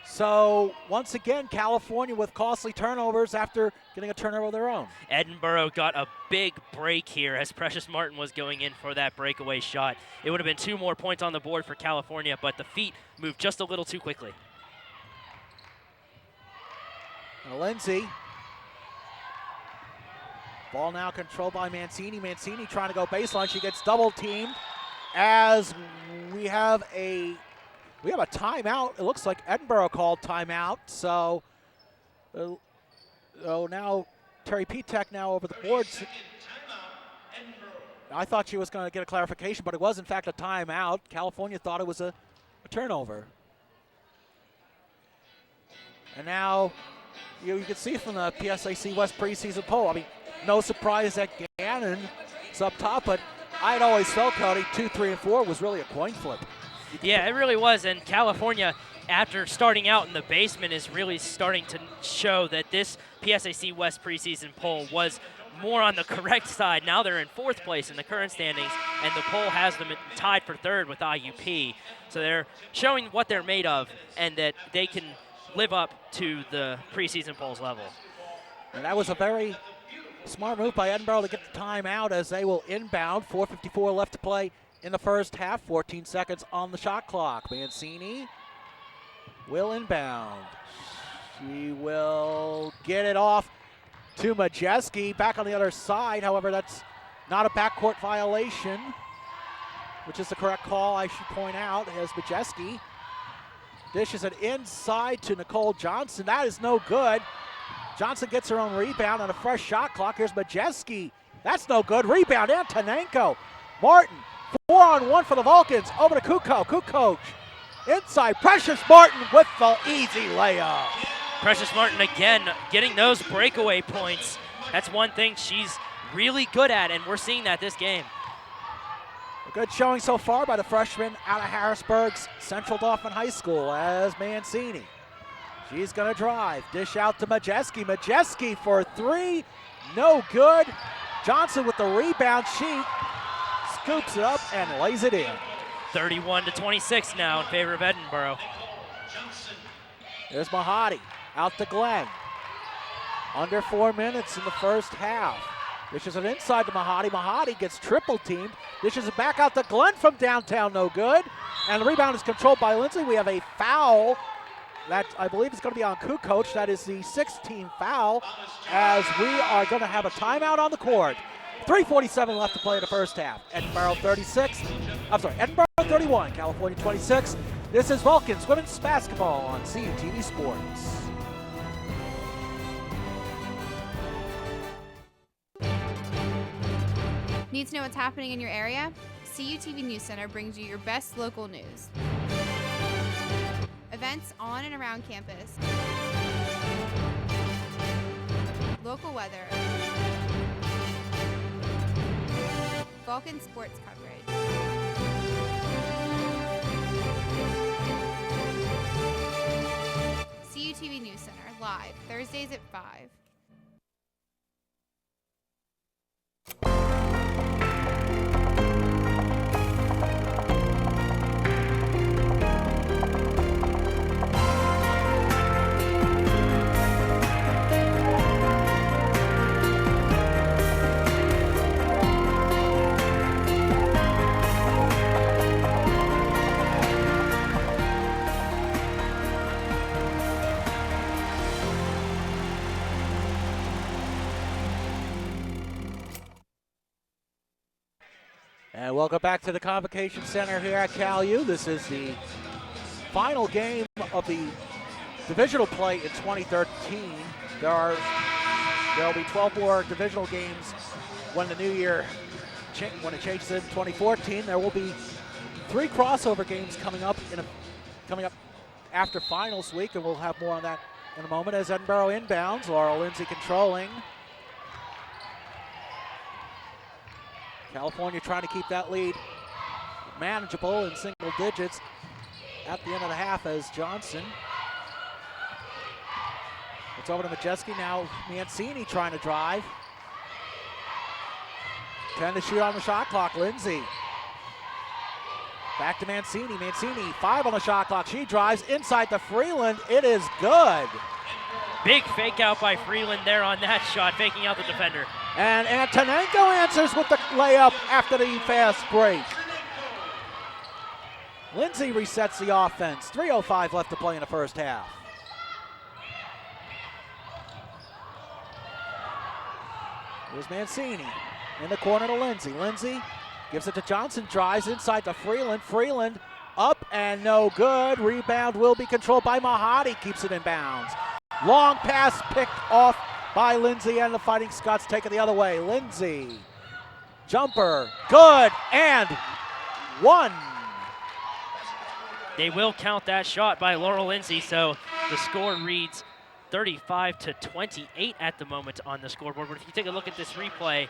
So once again, California with costly turnovers after getting a turnover of their own. Edinboro got a big break here as Precious Martin was going in for that breakaway shot. It would have been 2 more points on the board for California, but the feet moved just a little too quickly. Now Lindsay. Ball now controlled by Mancini. Mancini trying to go baseline. She gets double teamed as we have a timeout. It looks like Edinboro called timeout. So now Terry Petek now over the boards. I thought she was going to get a clarification, but it was in fact a timeout. California thought it was a turnover. And now you can see from the PSAC West preseason poll, I mean, no surprise that Gannon is up top, but I'd always felt, Cody, 2, 3, and 4 was really a coin flip. Yeah, it really was, and California, after starting out in the basement, is really starting to show that this PSAC West preseason poll was more on the correct side. Now they're in 4th place in the current standings, and the poll has them tied for 3rd with IUP. So they're showing what they're made of and that they can live up to the preseason polls level. And that was a very smart move by Edinboro to get the timeout as they will inbound. 4:54 left to play in the first half. 14 seconds on the shot clock. Mancini will inbound. She will get it off to Majeski. Back on the other side. However, that's not a backcourt violation, which is the correct call, I should point out, as Majeski dishes it inside to Nicole Johnson. That is no good. Johnson gets her own rebound on a fresh shot clock. Here's Majeski. That's no good. Rebound, Antonenko. Martin, 4-on-1 for the Vulcans. Over to Kukoc. Kukoc inside. Precious Martin with the easy layup. Precious Martin again getting those breakaway points. That's one thing she's really good at, and we're seeing that this game. A good showing so far by the freshman out of Harrisburg's Central Dauphin High School as Mancini. She's going to drive. Dish out to Majeski. Majeski for 3. No good. Johnson with the rebound. She scoops it up and lays it in. 31-26 now in favor of Edinboro. There's Mahadi out to Glenn. Under 4 minutes in the first half. Dishes it inside to Mahadi. Mahadi gets triple teamed. Dishes it back out to Glenn from downtown. No good. And the rebound is controlled by Lindsay. We have a foul. That, I believe, is going to be on Kukoc. That is the 6th-team foul, as we are going to have a timeout on the court. 3:47 left to play in the first half. Edinboro 31, California 26. This is Vulcan's women's basketball on CUTV Sports. Need to know what's happening in your area? CUTV News Center brings you your best local news. Events on and around campus. Local weather. Vulcan sports coverage. CUTV News Center, live, Thursdays at 5. And welcome back to the Convocation Center here at Cal U. This is the final game of the divisional play in 2013. There will be 12 more divisional games when the new year, when it changes in 2014. There will be 3 crossover games coming up after finals week, and we'll have more on that in a moment. As Edinboro inbounds, Laurel Lindsay controlling. California trying to keep that lead manageable in single digits at the end of the half as Johnson. It's over to Majeski. Now Mancini trying to drive. 10 to shoot on the shot clock. Lindsay Back to Mancini. Mancini, 5 on the shot clock. She drives inside to Freeland. It is good. Big fake out by Freeland there on that shot, faking out the defender. And Antonenko answers with the layup after the fast break. Lindsay resets the offense. 3:05 left to play in the first half. Here's Mancini in the corner to Lindsay. Lindsay gives it to Johnson, drives inside to Freeland. Freeland up and no good. Rebound will be controlled by Mahadi, keeps it in bounds. Long pass picked off by Lindsay, and the Fighting Scots take it the other way. Lindsay, jumper, good, and one. They will count that shot by Laurel Lindsay, so the score reads 35-28 at the moment on the scoreboard. But if you take a look at this replay,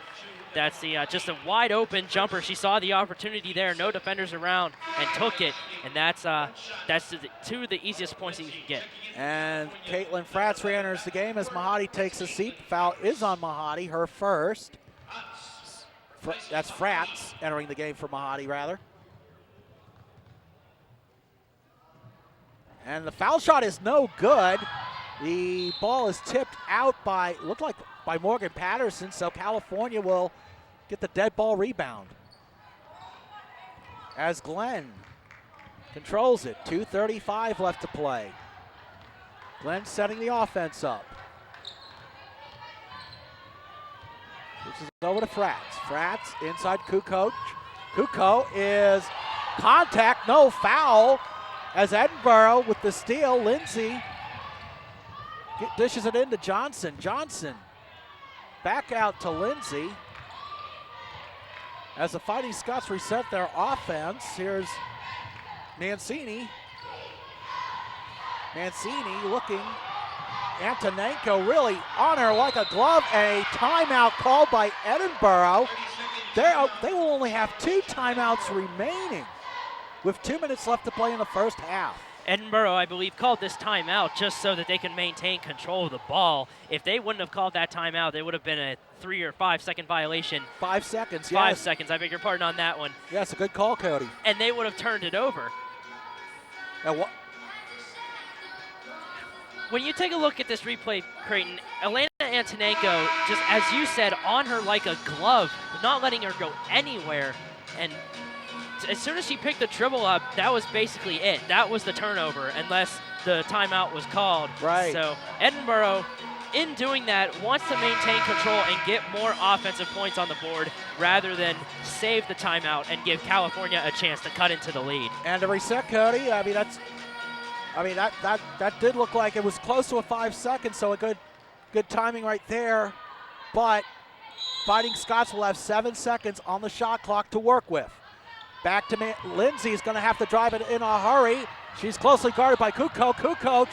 that's the just a wide open jumper. She saw the opportunity there, no defenders around, and took it. And that's two of the easiest points that you can get. And Caitlin Fratz re-enters the game as Mahadi takes a seat. Foul is on Mahadi, her first. That's Fratz entering the game for Mahadi, rather. And the foul shot is no good. The ball is tipped out by, looked like by Morgan Patterson, so California will get the dead ball rebound. As Glenn controls it, 2:35 left to play. Glenn setting the offense up. This is over to Fratz. Fratz inside Kukoc. Kukoc is contact, no foul. As Edinboro with the steal, Lindsay dishes it into Johnson. Johnson back out to Lindsay. As the Fighting Scots reset their offense, here's Mancini. Mancini looking. Antonenko really on her like a glove. A timeout called by Edinboro. They will only have 2 timeouts remaining with 2 minutes left to play in the first half. Edinboro, I believe, called this timeout just so that they can maintain control of the ball. If they wouldn't have called that timeout, there would have been a 3 or 5 second violation. 5 seconds, 5 yes. seconds, I beg your pardon on that one. Yes, a good call, Cody. And they would have turned it over. When you take a look at this replay, Creighton, Elena Antonenko, just as you said, on her like a glove, not letting her go anywhere. And as soon as she picked the dribble up, that was basically it. That was the turnover, unless the timeout was called. Right. So Edinboro, in doing that, wants to maintain control and get more offensive points on the board rather than save the timeout and give California a chance to cut into the lead. And to reset, Cody, that did look like it was close to a 5 seconds, so a good timing right there. But Fighting Scots will have 7 seconds on the shot clock to work with. Back to Lindsay's going to have to drive it in a hurry. She's closely guarded by Kukoc. Kukoc,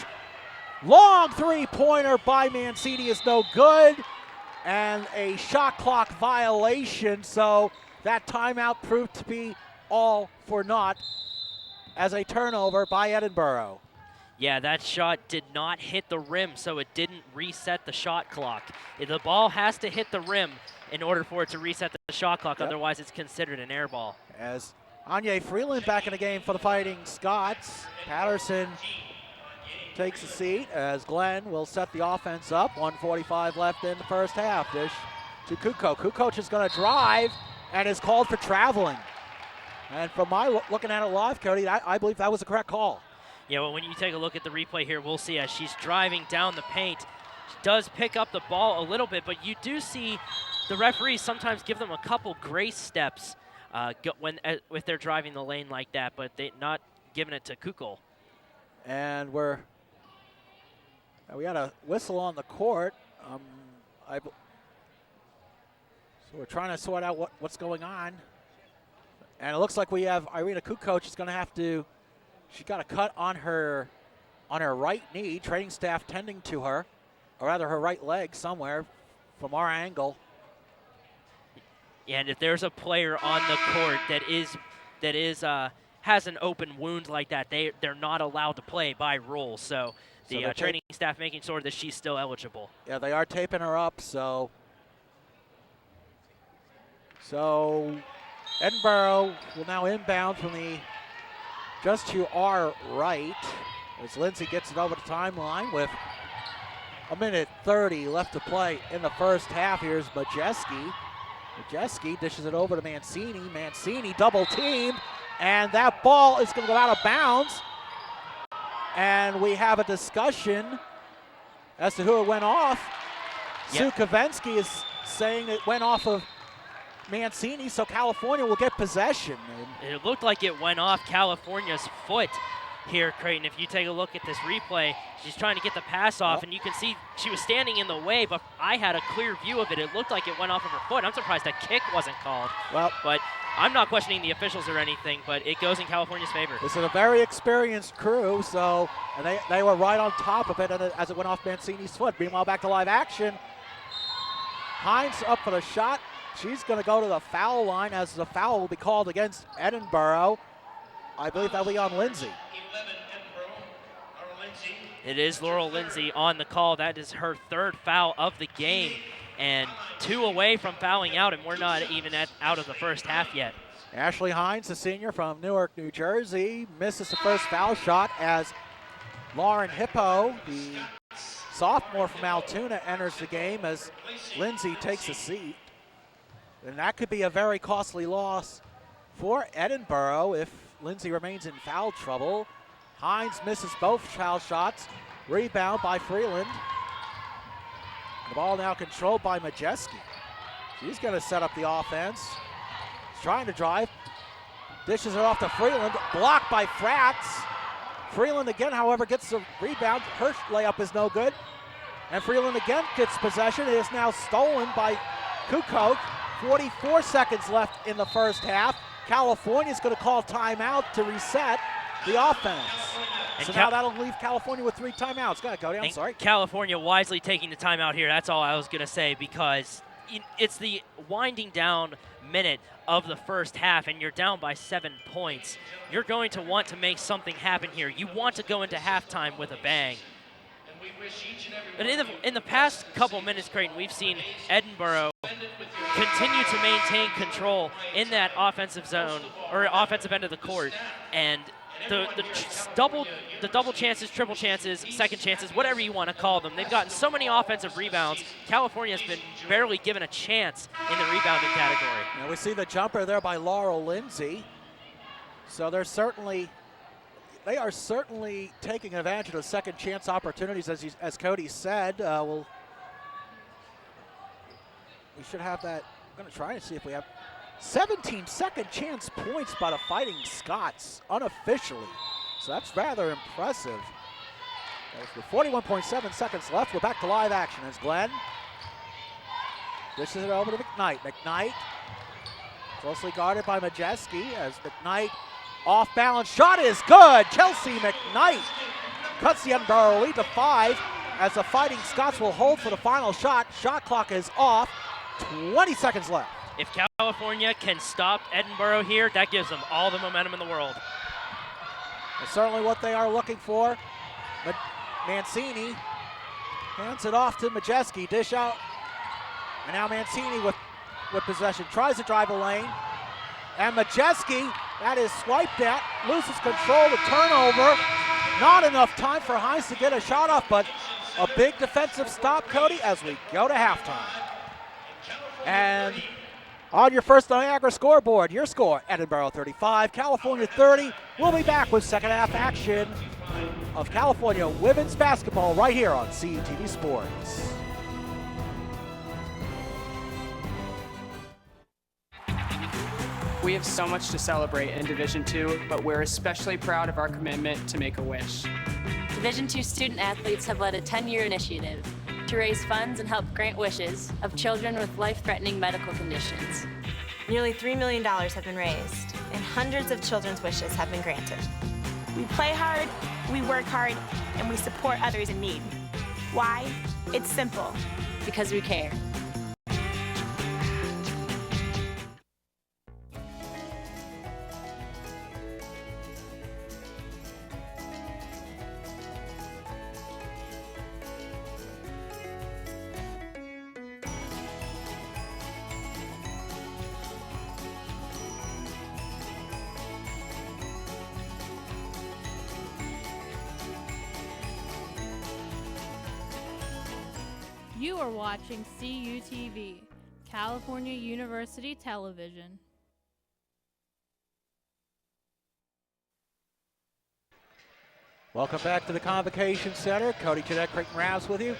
long three-pointer by Mancini is no good. And a shot clock violation, so that timeout proved to be all for naught as a turnover by Edinboro. Yeah, that shot did not hit the rim, so it didn't reset the shot clock. The ball has to hit the rim in order for it to reset the shot clock, otherwise it's considered an air ball. As Anya Freeland back in the game for the Fighting Scots. Patterson takes a seat as Glenn will set the offense up. 1:45 left in the first half. Dish to Kukoc. Kukoc is going to drive and is called for traveling. And from my looking at it live, Cody, I believe that was the correct call. Yeah, well, when you take a look at the replay here, we'll see as she's driving down the paint. She does pick up the ball a little bit, but you do see the referees sometimes give them a couple grace steps if they're driving the lane like that, but they're not giving it to Kukoc. And we had a whistle on the court. So we're trying to sort out what's going on. And it looks like we have Irina Kukoc is going to have to. She got a cut on her right knee. Training staff tending to her, or rather her right leg somewhere from our angle. And if there's a player on the court that has an open wound like that, they're not allowed to play by rule. So the training staff making sure that she's still eligible. Yeah, they are taping her up. So Edinboro will now inbound from the just to our right as Lindsay gets it over the timeline with 1:30 left to play in the first half. Here's Majeski. Majeski dishes it over to Mancini. Mancini double teamed, and that ball is going to go out of bounds. And we have a discussion as to who it went off. Yep. Sue Kavensky is saying it went off of Mancini, so California will get possession. It looked like it went off California's foot here, Creighton. If you take a look at this replay, she's trying to get the pass off, and you can see she was standing in the way, but I had a clear view of it. It looked like it went off of her foot. I'm surprised that kick wasn't called. Well, but I'm not questioning the officials or anything, but it goes in California's favor. This is a very experienced crew, so and they were right on top of it as it went off Mancini's foot. Meanwhile, back to live action. Hines up for the shot. She's going to go to the foul line as the foul will be called against Edinboro. I believe that'll be on Lindsay. It is Laurel Lindsay on the call. That is her third foul of the game, and 2 away from fouling out, and we're not even out of the first half yet. Ashley Hines, the senior from Newark, New Jersey, misses the first foul shot as Lauren Hippo, the sophomore from Altoona, enters the game as Lindsay takes a seat. And that could be a very costly loss for Edinboro if Lindsay remains in foul trouble. Hines misses both foul shots. Rebound by Freeland. The ball now controlled by Majeski. She's going to set up the offense. She's trying to drive. Dishes it off to Freeland. Blocked by Fratz. Freeland again, however, gets the rebound. Her layup is no good. And Freeland again gets possession. It is now stolen by Kukok. 44 seconds left in the first half. California's going to call timeout to reset the offense. And so now that'll leave California with 3 timeouts. Go ahead, Cody. I'm sorry. California wisely taking the timeout here. That's all I was going to say, because it's the winding down minute of the first half, and you're down by 7 points. You're going to want to make something happen here. You want to go into halftime with a bang. But in the past couple minutes, Creighton, we've seen Edinboro continue to maintain control in that offensive zone or offensive end of the court, and the double chances, triple chances, second chances, whatever you want to call them, they've gotten so many offensive rebounds. California has been barely given a chance in the rebounding category. Now we see the jumper there by Laurel Lindsay. So they are certainly taking advantage of the second chance opportunities, as Cody said. We should have that. I'm going to try and see if we have 17 second chance points by the Fighting Scots unofficially. So that's rather impressive. With 41.7 seconds left, we're back to live action as Glenn dishes it over to McKnight. McKnight closely guarded by Majeski as McKnight off balance shot is good. Chelsea McKnight cuts the Edinboro lead to 5 as the Fighting Scots will hold for the final shot. Shot clock is off. 20 seconds left. If California can stop Edinboro here, that gives them all the momentum in the world. That's certainly what they are looking for. But Mancini hands it off to Majeski. Dish out. And now Mancini with possession. Tries to drive a lane. And Majeski, that is swiped at. Loses control. The turnover. Not enough time for Hines to get a shot off, but a big defensive stop, Cody, as we go to halftime. And on your first Niagara scoreboard, your score, Edinboro 35, California 30. We'll be back with second half action of California women's basketball right here on CUTV Sports. We have so much to celebrate in Division II, but we're especially proud of our commitment to make a wish. Division II student athletes have led a 10-year initiative to raise funds and help grant wishes of children with life-threatening medical conditions. Nearly $3 million have been raised, and hundreds of children's wishes have been granted. We play hard, we work hard, and we support others in need. Why? It's simple. Because we care. You are watching CUTV, California University Television. Welcome back to the Convocation Center. Cody Jeanette, Creighton Ravs with you.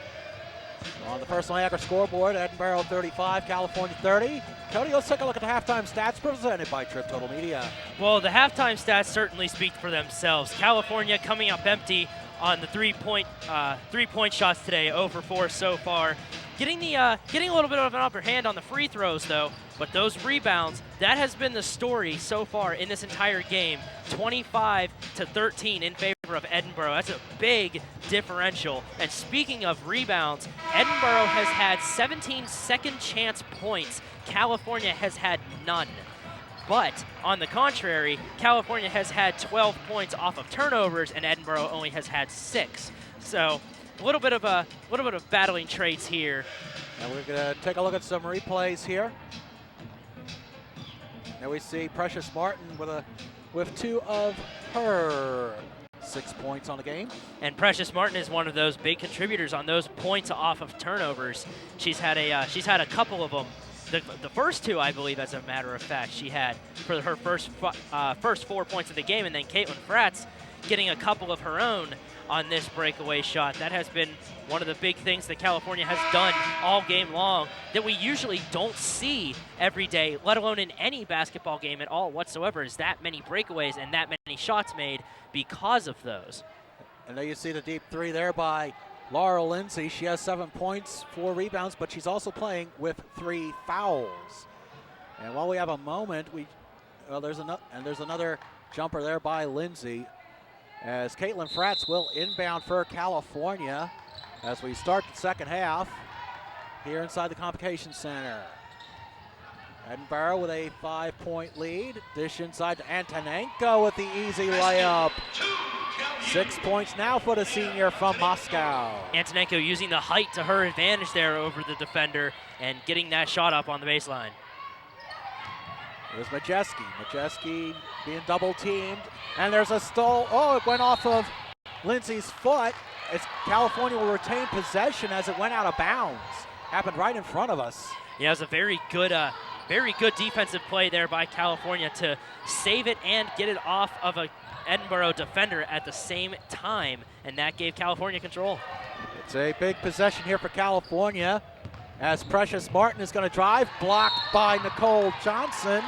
On the First Niagara scoreboard, Edinboro 35, California 30. Cody, let's take a look at the halftime stats presented by Trip Total Media. Well, the halftime stats certainly speak for themselves. California coming up empty on the three-point shots today, 0 for 4 so far. Getting a little bit of an upper hand on the free throws, though, but those rebounds, that has been the story so far in this entire game. 25-13 in favor of Edinboro. That's a big differential. And speaking of rebounds, Edinboro has had 17 second chance points. California has had none. But on the contrary, California has had 12 points off of turnovers, and Edinboro only has had 6. So a little bit of battling traits here. And we're going to take a look at some replays here. Now we see Precious Martin with 2 of her 6 points on the game. And Precious Martin is one of those big contributors on those points off of turnovers. She's had a couple of them. The first 2, I believe, as a matter of fact, she had for her first 4 points of the game, and then Caitlin Fratz getting a couple of her own on this breakaway shot. That has been one of the big things that California has done all game long that we usually don't see every day, let alone in any basketball game at all whatsoever, is that many breakaways and that many shots made because of those. And there you see the deep 3 there by Laura Lindsay. She has 7 points, 4 rebounds, but she's also playing with 3 fouls. And while we have a moment, there's another jumper there by Lindsay, as Caitlin Fratz will inbound for California as we start the second half here inside the Convocation Center. Edinboro with a 5-point lead. Dish inside to Antonenko with the easy layup. 6 points now for the senior from Moscow. Antonenko using the height to her advantage there over the defender and getting that shot up on the baseline. Here's Majeski. Majeski being double teamed. And there's a stole. Oh, it went off of Lindsay's foot. California will retain possession as it went out of bounds. Happened right in front of us. Yeah, it was a very good defensive play there by California to save it and get it off of a Edinboro defender at the same time, and that gave California control. It's a big possession here for California as Precious Martin is going to drive, blocked by Nicole Johnson,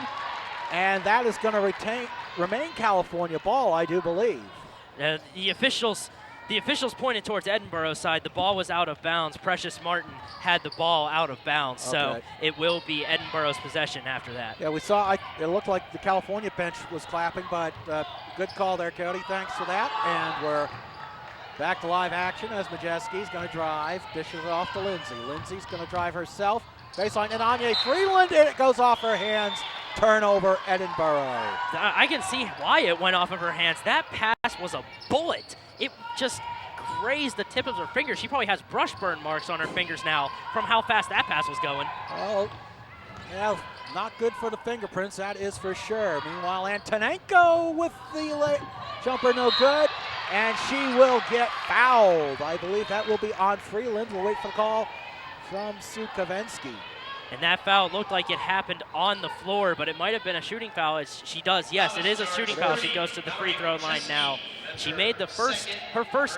and that is going to remain California ball, I do believe. The officials pointed towards Edinboro's side. The ball was out of bounds. Precious Martin had the ball out of bounds, so it will be Edinboro's possession after that. Yeah, we saw it looked like the California bench was clapping, but good call there, Cody. Thanks for that. And we're back to live action as Majeski's going to drive, dishes it off to Lindsay. Lindsay's going to drive herself. Baseline, and Anya Freeland, and it goes off her hands. Turnover, Edinboro. I can see why it went off of her hands. That pass was a bullet. It just grazed the tip of her finger. She probably has brush burn marks on her fingers now from how fast that pass was going. Oh, yeah, not good for the fingerprints, that is for sure. Meanwhile, Antonenko with the jumper, no good, and she will get fouled. I believe that will be on Freeland. We'll wait for the call from Sue Kavensky. And that foul looked like it happened on the floor, but it might have been a shooting foul. Yes, it is a shooting foul. She goes to the free throw line now. She made her first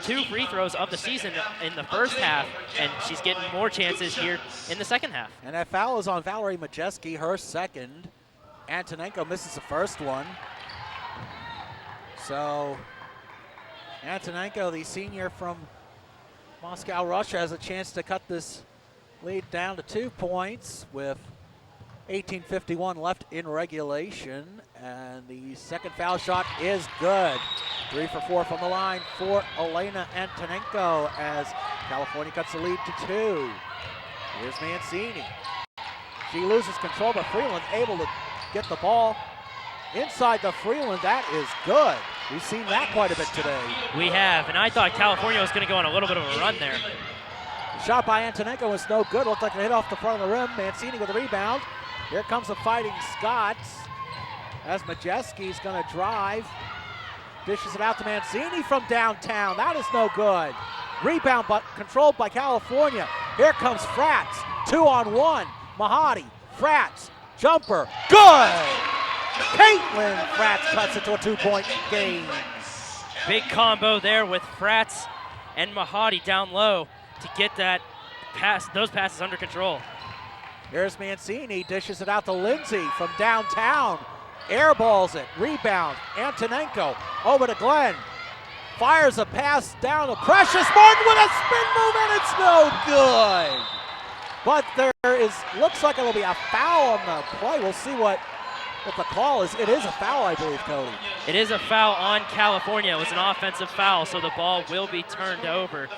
2 free throws of the season in the first half, and she's getting more chances here in the second half. And that foul is on Valerie Majeski, her second. Antonenko misses the first one. So Antonenko, the senior from Moscow, Russia, has a chance to cut this lead down to 2 points with 18:51 left in regulation, and the second foul shot is good. 3 for 4 from the line for Elena Antonenko as California cuts the lead to 2. Here's Mancini. She loses control, but Freeland able to get the ball inside the Freeland. That is good. We've seen that quite a bit today. We have, and I thought California was going to go on a little bit of a run there. The shot by Antonenko was no good. Looked like it hit off the front of the rim. Mancini with a rebound. Here comes the Fighting Scots as Majeski's going to drive. Dishes it out to Mancini from downtown. That is no good. Rebound, but controlled by California. Here comes Frats. 2-on-1. Mahadi, Frats, jumper, good! Caitlin Frats cuts it to a 2-point game. Big combo there with Frats and Mahadi down low to get that pass, those passes under control. Here's Mancini, dishes it out to Lindsay from downtown. Airballs it, rebound, Antonenko over to Glenn. Fires a pass down to Precious Martin with a spin move, and it's no good. But looks like it'll be a foul on the play. We'll see what the call is. It is a foul, I believe, Cody. It is a foul on California. It was an offensive foul, so the ball will be turned over.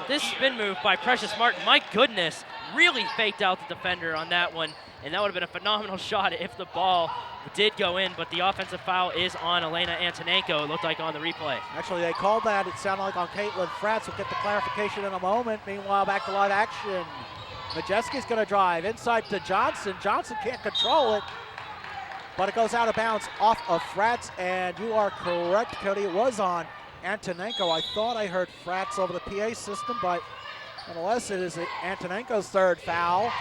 This spin move by Precious Martin, my goodness, really faked out the defender on that one, and that would have been a phenomenal shot if the ball did go in, but the offensive foul is on Elena Antonenko, it looked like on the replay. Actually, they called that, it sounded like on Caitlin Frats. We'll get the clarification in a moment. Meanwhile, back to live action. Majeski's gonna drive inside to Johnson. Johnson can't control it, but it goes out of bounds off of Frats, and you are correct, Cody. It was on Antonenko. I thought I heard Frats over the PA system, but nonetheless, it is Antonenko's third foul.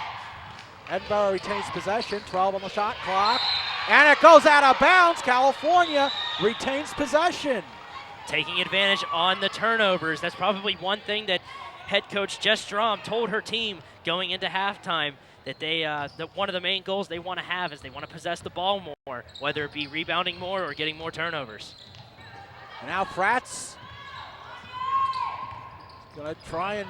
Edinboro retains possession, 12 on the shot clock, and it goes out of bounds. California retains possession. Taking advantage on the turnovers. That's probably one thing that head coach Jess Strom told her team going into halftime, that that one of the main goals they want to have is they want to possess the ball more, whether it be rebounding more or getting more turnovers. And now Frats gonna try and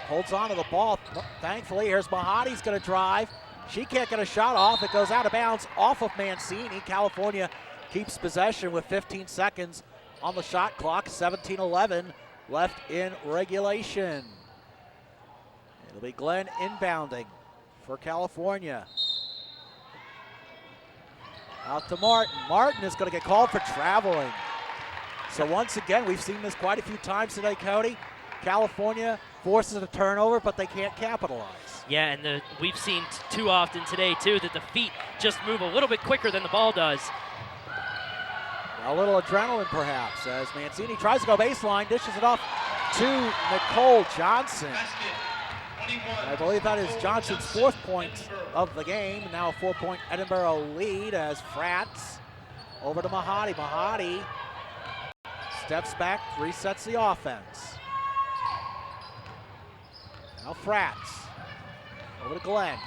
holds on to the ball. Thankfully, here's Mahadi's gonna drive. She can't get a shot off. It goes out of bounds off of Mancini. California keeps possession with 15 seconds on the shot clock. 17-11 left in regulation. It'll be Glenn inbounding for California. Out to Martin. Martin is going to get called for traveling. So once again, we've seen this quite a few times today, Cody. California forces a turnover, but they can't capitalize. Yeah, and we've seen too often today, too, that the feet just move a little bit quicker than the ball does. A little adrenaline, perhaps, as Mancini tries to go baseline, dishes it off to Nicole Johnson. I believe that is Johnson's 4th point of the game. Now a 4-point Edinboro lead as Frats over to Mahadi. Mahadi steps back, resets the offense. Now Frats over to Glenn.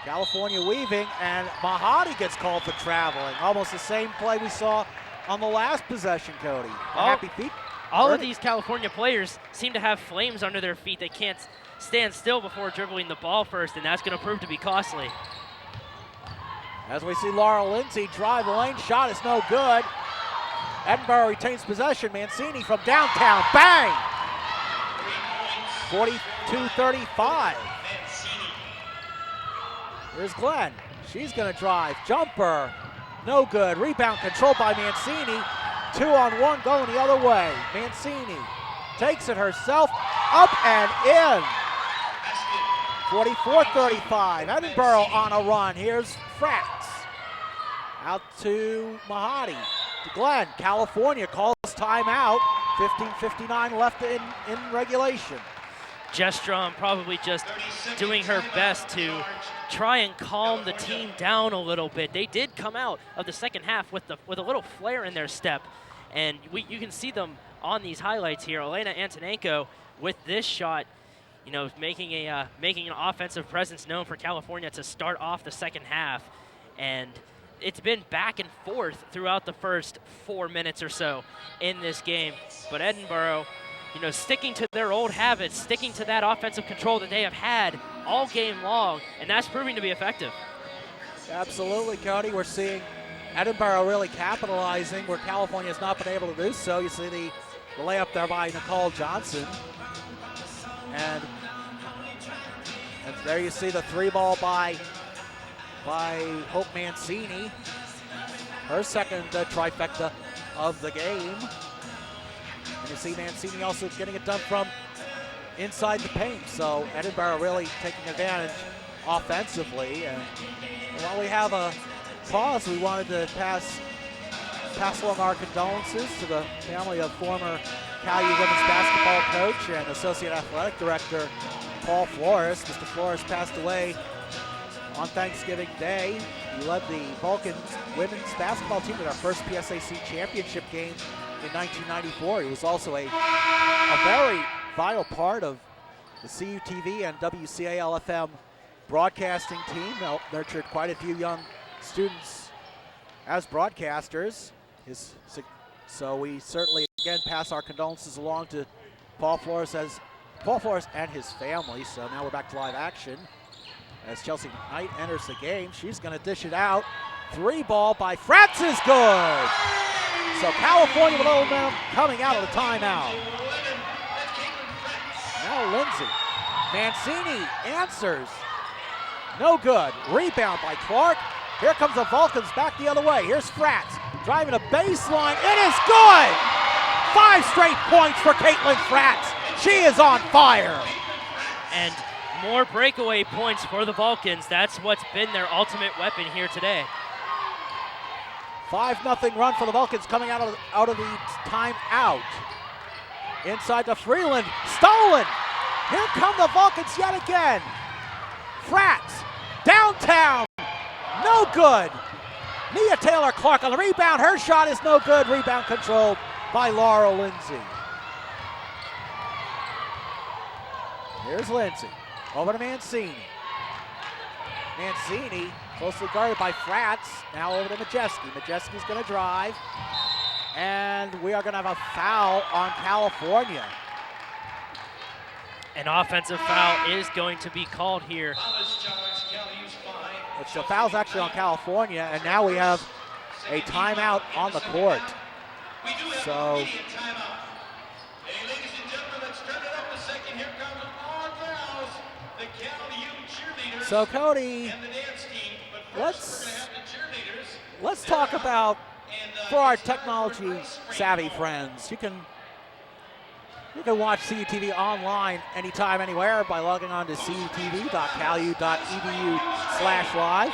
California weaving, and Mahadi gets called for traveling. Almost the same play we saw on the last possession, Cody. Happy feet. All of these California players seem to have flames under their feet. They can't stand still before dribbling the ball first, and that's going to prove to be costly. As we see Laura Lindsay drive the lane, shot is no good. Edinboro retains possession. Mancini from downtown, bang! 42-35. Here's Glenn. She's going to drive. Jumper, no good. Rebound controlled by Mancini. 2-on-1 going the other way. Mancini takes it herself, up and in. 44-35. Edinboro on a run. Here's Frats. Out to Mahadi. To Glenn. California calls timeout. 15:59 left in regulation. Jess Strom probably just doing her best to try and calm the team down a little bit. They did come out of the second half with a little flare in their step, and you can see them on these highlights here. Elena Antonenko with this shot, you know, making an offensive presence known for California to start off the second half, and it's been back and forth throughout the first 4 minutes or so in this game. But Edinboro, you know, sticking to their old habits, sticking to that offensive control that they have had all game long, and that's proving to be effective. Absolutely, Cody. We're seeing Edinboro really capitalizing where California has not been able to do so. You see the layup there by Nicole Johnson. And there you see the 3-ball by Hope Mancini. Her second trifecta of the game. And you see Mancini also getting it done from inside the paint. So Edinboro really taking advantage offensively. And while we have a pause, we wanted to pass along our condolences to the family of former Calu women's basketball coach and associate athletic director Paul Flores. Mr. Flores passed away on Thanksgiving Day. He led the Vulcan women's basketball team to their first PSAC championship game in 1994. He was also a very vital part of the CUTV and WCAL-FM broadcasting team. Nurtured quite a few young students as broadcasters. So we certainly, again, pass our condolences along to Paul Flores and his family. So now we're back to live action as Chelsea Knight enters the game. She's going to dish it out. 3 ball by Francis, good. So California with a little momentum coming out of the timeout. Now Lindsay. Mancini answers. No good. Rebound by Clark. Here comes the Vulcans back the other way. Here's Fratz driving a baseline. It is good! 5 straight points for Caitlin Fratz. She is on fire. And more breakaway points for the Vulcans. That's what's been their ultimate weapon here today. 5-0 run for the Vulcans coming out of the timeout. Inside to Freeland. Stolen! Here come the Vulcans yet again. Fratz downtown. No good. Nia Taylor-Clark on the rebound. Her shot is no good. Rebound controlled by Laura Lindsay. Here's Lindsay. Over to Mancini. Mancini closely guarded by Fratz. Now over to Majeski. Majeski's going to drive. And we are going to have a foul on California. An offensive foul is going to be called here. The foul's actually on California, and now we have a timeout on the court. So, Cody, let's talk about, for our technology savvy friends, you can watch CUTV online anytime, anywhere by logging on to cutv.calu.edu/live.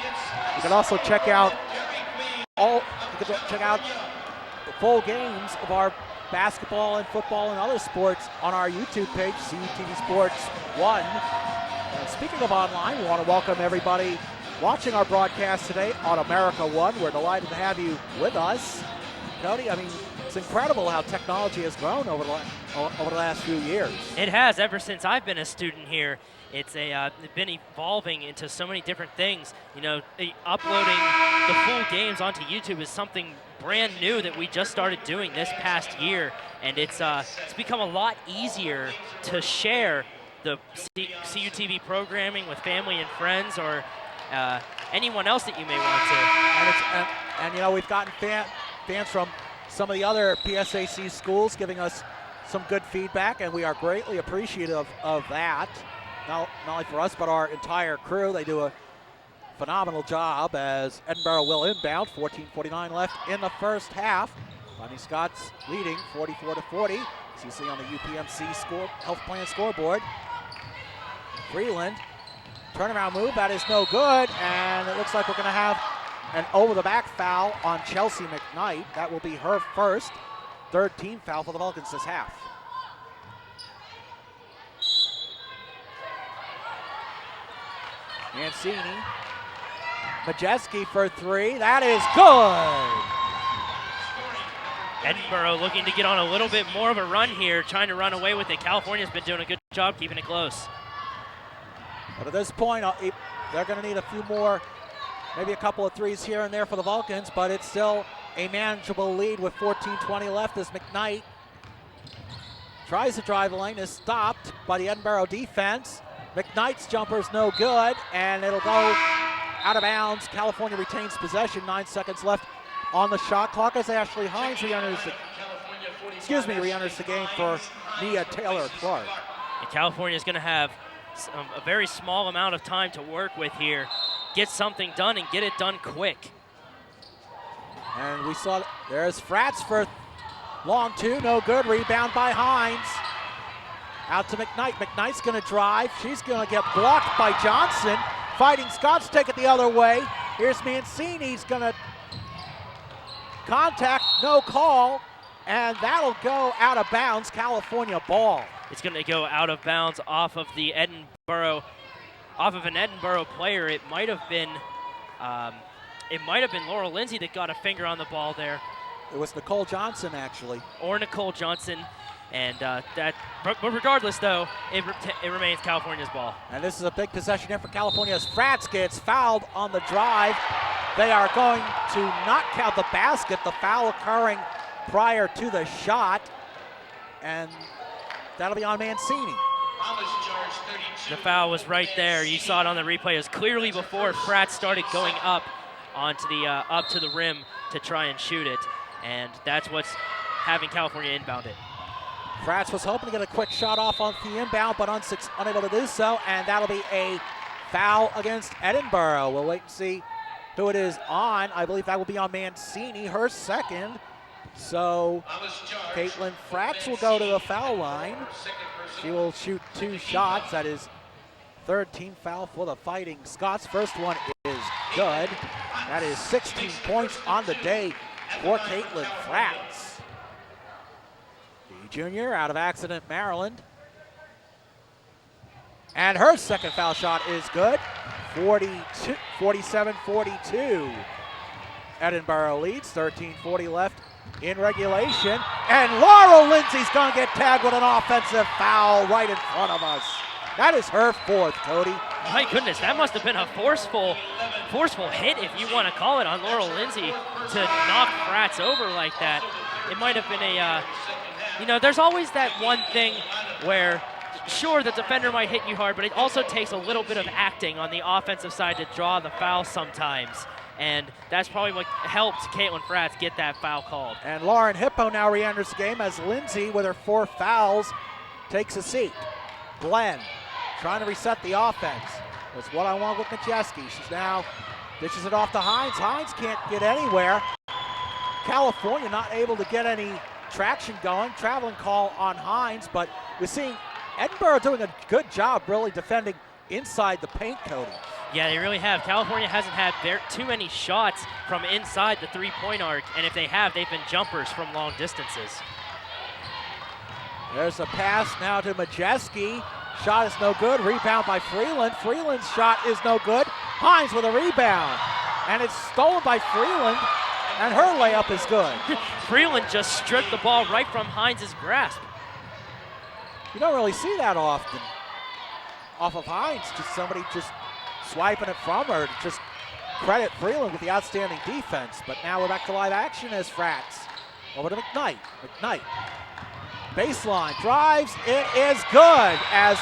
You can also check out the full games of our basketball and football and other sports on our YouTube page, CUTV Sports 1. And speaking of online, we want to welcome everybody watching our broadcast today on America One. We're delighted to have you with us. Cody, I mean, it's incredible how technology has grown over the last few years. It has, ever since I've been a student here. It's been evolving into so many different things. You know, uploading the full games onto YouTube is something brand new that we just started doing this past year, and it's become a lot easier to share the CUTV programming with family and friends, or anyone else that you may want to. And you know, we've gotten fans from some of the other PSAC schools giving us some good feedback, and we are greatly appreciative of that. Not only for us, but our entire crew. They do a phenomenal job as Edinboro will inbound. 14:49 left in the first half. Fighting Scots leading 44-40. As you see on the UPMC health plan scoreboard. Freeland, turnaround move, that is no good, and it looks like we're going to have an over-the-back foul on Chelsea McKnight. That will be her first, 3rd team foul for the Vulcans this half. Mancini, Majeski for 3, that is good! Edinboro looking to get on a little bit more of a run here, trying to run away with it. California's been doing a good job keeping it close. But at this point, they're going to need a few more, maybe a couple of threes here and there for the Vulcans, but it's still a manageable lead with 14:20 left as McKnight tries to drive the lane, is stopped by the Edinboro defense. McKnight's jumper is no good, and it'll go out of bounds. California retains possession, 9 seconds left on the shot clock as Ashley Hines re-enters the game for Nia Taylor-Clark. And California's going to have a very small amount of time to work with here. Get something done and get it done quick. And we saw there's Fratz for long 2, no good. Rebound by Hines. Out to McKnight. McKnight's going to drive. She's going to get blocked by Johnson. Fighting Scots take it the other way. Here's Mancini. He's going to contact, no call. and that'll go out of bounds. California ball. It's going to go out of bounds off of the Edinboro, off of an Edinboro player. It might have been Laurel Lindsay that got a finger on the ball there. It was Nicole Johnson, actually. Or Nicole Johnson. And but regardless, though, it remains California's ball. And this is a big possession here for California as Frats gets fouled on the drive. They are going to not count the basket, the foul occurring prior to the shot. And that'll be on Mancini. The foul was right there. You saw it on the replay. It was clearly before Frats started going up onto the up to the rim to try and shoot it. And that's what's having California inbound it. Frats was hoping to get a quick shot off on the inbound, but unable to do so, and that'll be a foul against Edinboro. We'll wait and see who it is on. I believe that will be on Mancini, her second. So Caitlin Frats will go to the foul line. She will shoot 2 shots. That is third team foul for the Fighting Scots. First one is good. That is 16 points on the day for Caitlin Frats. Junior out of Accident, Maryland. And her second foul shot is good. 47-42. Edinboro leads, 13:40 left in regulation. And Laurel Lindsay's gonna get tagged with an offensive foul right in front of us. That is her 4th, Cody. My goodness, that must have been a forceful hit, if you want to call it, on Laurel Lindsay to knock Frats over like that. It might have been a you know, there's always that one thing where, sure, the defender might hit you hard, but it also takes a little bit of acting on the offensive side to draw the foul sometimes. And that's probably what helped Caitlin Frats get that foul called. And Lauren Hippo now re-enters the game as Lindsay, with her 4 fouls, takes a seat. Glenn trying to reset the offense. That's what I want with Majeski. She's now dishes it off to Hines. Hines can't get anywhere. California not able to get any traction going. Traveling call on Hines, but we're seeing Edinboro doing a good job really defending inside the paint, Cody. Yeah, they really have. California hasn't had too many shots from inside the 3-point arc, and if they have, they've been jumpers from long distances. There's a pass now to Majeski. Shot is no good. Rebound by Freeland. Freeland's shot is no good. Hines with a rebound, and it's stolen by Freeland. And her layup is good. Freeland just stripped the ball right from Hines' grasp. You don't really see that often off of Hines. Just somebody just swiping it from her. Just credit Freeland with the outstanding defense. But now we're back to live action as Frats over to McKnight. McKnight. Baseline drives. It is good as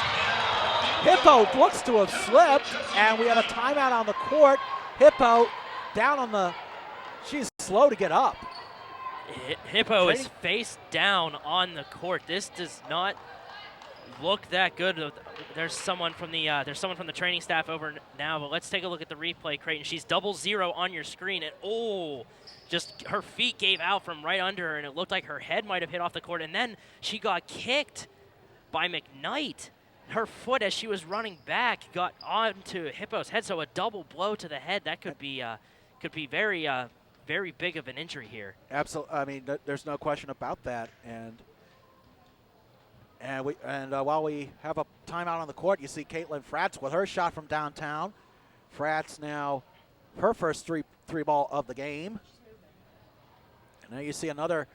Hippo looks to have slipped. And we have a timeout on the court. Hippo down on the... She's slow to get up. Hippo is face down on the court. This does not look that good. There's someone from the training staff over now, but let's take a look at the replay, Creighton. She's 0-0 on your screen, and just her feet gave out from right under her, and it looked like her head might have hit off the court, and then she got kicked by McKnight. Her foot, as she was running back, got onto Hippo's head, so a double blow to the head. That could be very big of an injury here. Absolutely. I mean, there's no question about that. And while we have a timeout on the court, you see Caitlin Frats with her shot from downtown. Frats now her first three ball of the game. And now you see another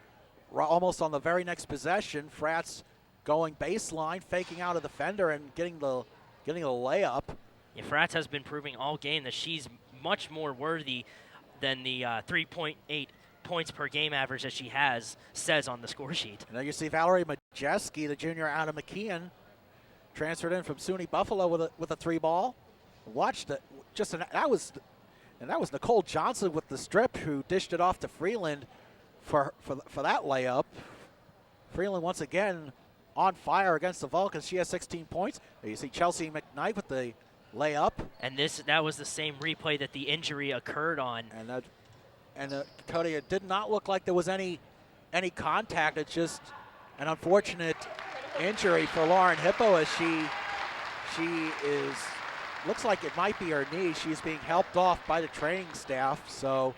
almost on the very next possession. Frats going baseline, faking out a defender and getting the layup. Yeah, Frats has been proving all game that she's much more worthy than the 3.8 points per game average that she says on the score sheet. And now you see Valerie Majeski, the junior out of McKeon, transferred in from SUNY Buffalo with a 3 ball. Watched it, that was Nicole Johnson with the strip who dished it off to Freeland for that layup. Freeland once again on fire against the Vulcans. She has 16 points. There you see Chelsea McKnight with the layup. And that was the same replay that the injury occurred on. And Cody, it did not look like there was any contact. It's just an unfortunate injury for Lauren Hippo as she looks like it might be her knee. She's being helped off by the training staff. So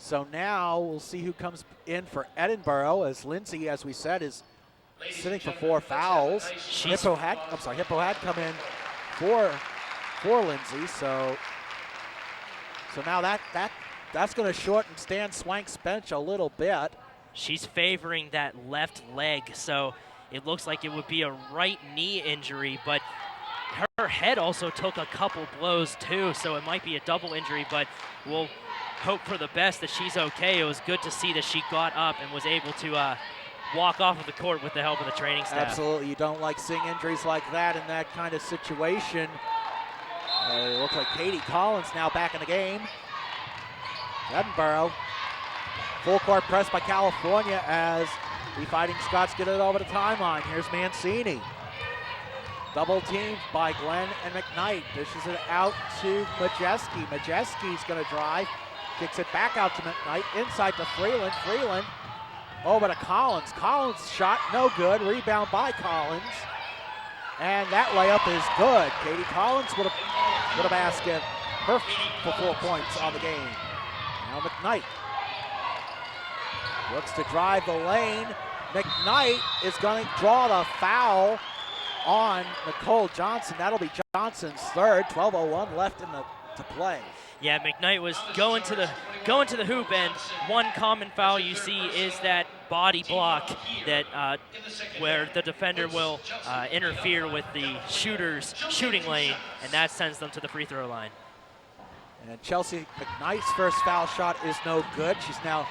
So now we'll see who comes in for Edinboro, as Lindsay, as we said, is sitting for 4 fouls. Hippo had come in for Lindsay. So now that's going to shorten Stan Swank's bench a little bit. She's favoring that left leg, so it looks like it would be a right knee injury, but her head also took a couple blows too, so it might be a double injury, but we'll hope for the best that she's okay. It was good to see that she got up and was able to walk off of the court with the help of the training staff. Absolutely. You don't like seeing injuries like that in that kind of situation. It looks like Katie Collins now back in the game. Edinboro. Full court press by California as the Fighting Scots get it over the timeline. Here's Mancini. Double teamed by Glenn and McKnight. Dishes it out to Majeski. Majeski's going to drive. Kicks it back out to McKnight. Inside to Freeland. Freeland over to Collins. Collins shot no good. Rebound by Collins. And that layup is good. Katie Collins with a basket. Her for 4 points on the game. Now McKnight looks to drive the lane. McKnight is going to draw the foul on Nicole Johnson. That'll be Johnson's third. 12:01 left to play. Yeah, McKnight was going to the hoop, and one common foul you see is that body block that where the defender will interfere with the shooter's shooting lane, and that sends them to the free throw line. And Chelsea McKnight's first foul shot is no good. She's now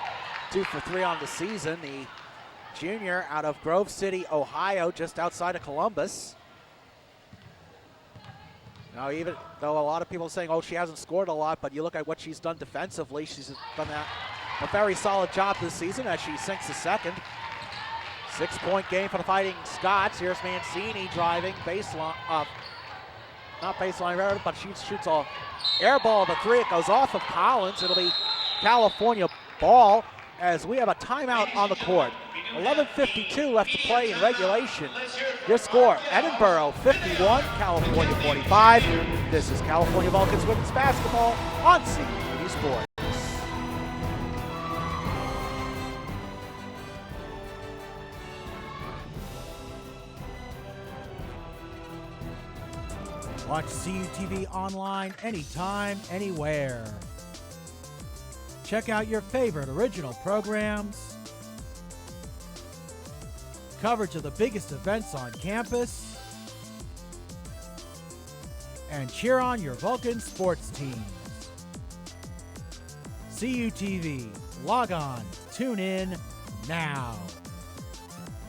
2 for 3 on the season. The junior out of Grove City, Ohio, just outside of Columbus. Now, even though a lot of people are saying, oh, she hasn't scored a lot, but you look at what she's done defensively, she's done a very solid job this season as she sinks the second. 6-point game for the Fighting Scots. Here's Mancini driving baseline, not baseline, but she shoots a air ball to 3. It goes off of Collins. It'll be California ball as we have a timeout on the court. 11:52 left to play in regulation. Your score, Edinboro 51, California 45. This is California Vulcans women's basketball on CUTV Sports. Watch CUTV online anytime, anywhere. Check out your favorite original programs, coverage of the biggest events on campus, and cheer on your Vulcan sports teams. CUTV, log on, tune in now.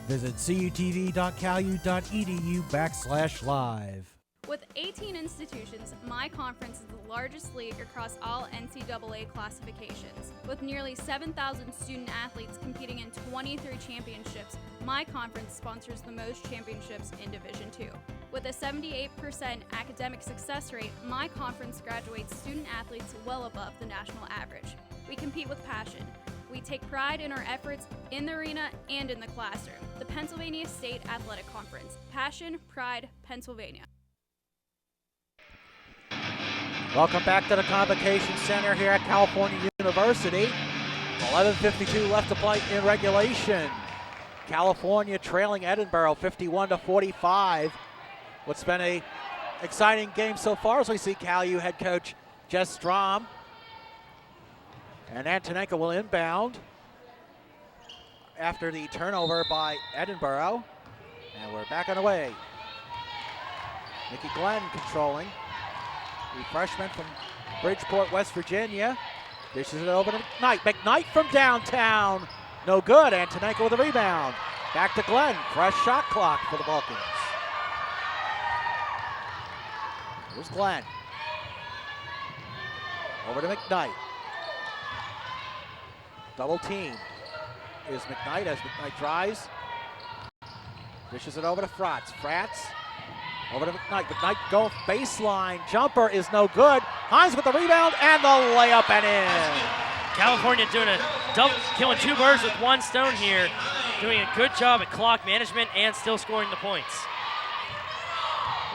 Visit cutv.calu.edu/live. With 18 institutions, my conference is the largest league across all NCAA classifications. With nearly 7,000 student athletes competing in 23 championships, my conference sponsors the most championships in Division II. With a 78% academic success rate, my conference graduates student athletes well above the national average. We compete with passion. We take pride in our efforts in the arena and in the classroom. The Pennsylvania State Athletic Conference. Passion, pride, Pennsylvania. Welcome back to the Convocation Center here at California University. 11:52 left to play in regulation. California trailing Edinboro 51-45. What's been a exciting game so far as we see CalU head coach Jess Strom. And Antonenko will inbound after the turnover by Edinboro. And we're back on the way. Nikki Glenn controlling. The freshman from Bridgeport, West Virginia. Dishes it over to McKnight. McKnight from downtown. No good. Antonenko with a rebound. Back to Glenn. Fresh shot clock for the Vulcans. Here's Glenn. Over to McKnight. Double team is McKnight as McKnight drives. Dishes it over to Fratz. Fratz over to McKnight. McKnight goes baseline. Jumper is no good. Hines with the rebound and the layup and in. California doing killing 2 birds with 1 stone here. Doing a good job at clock management and still scoring the points.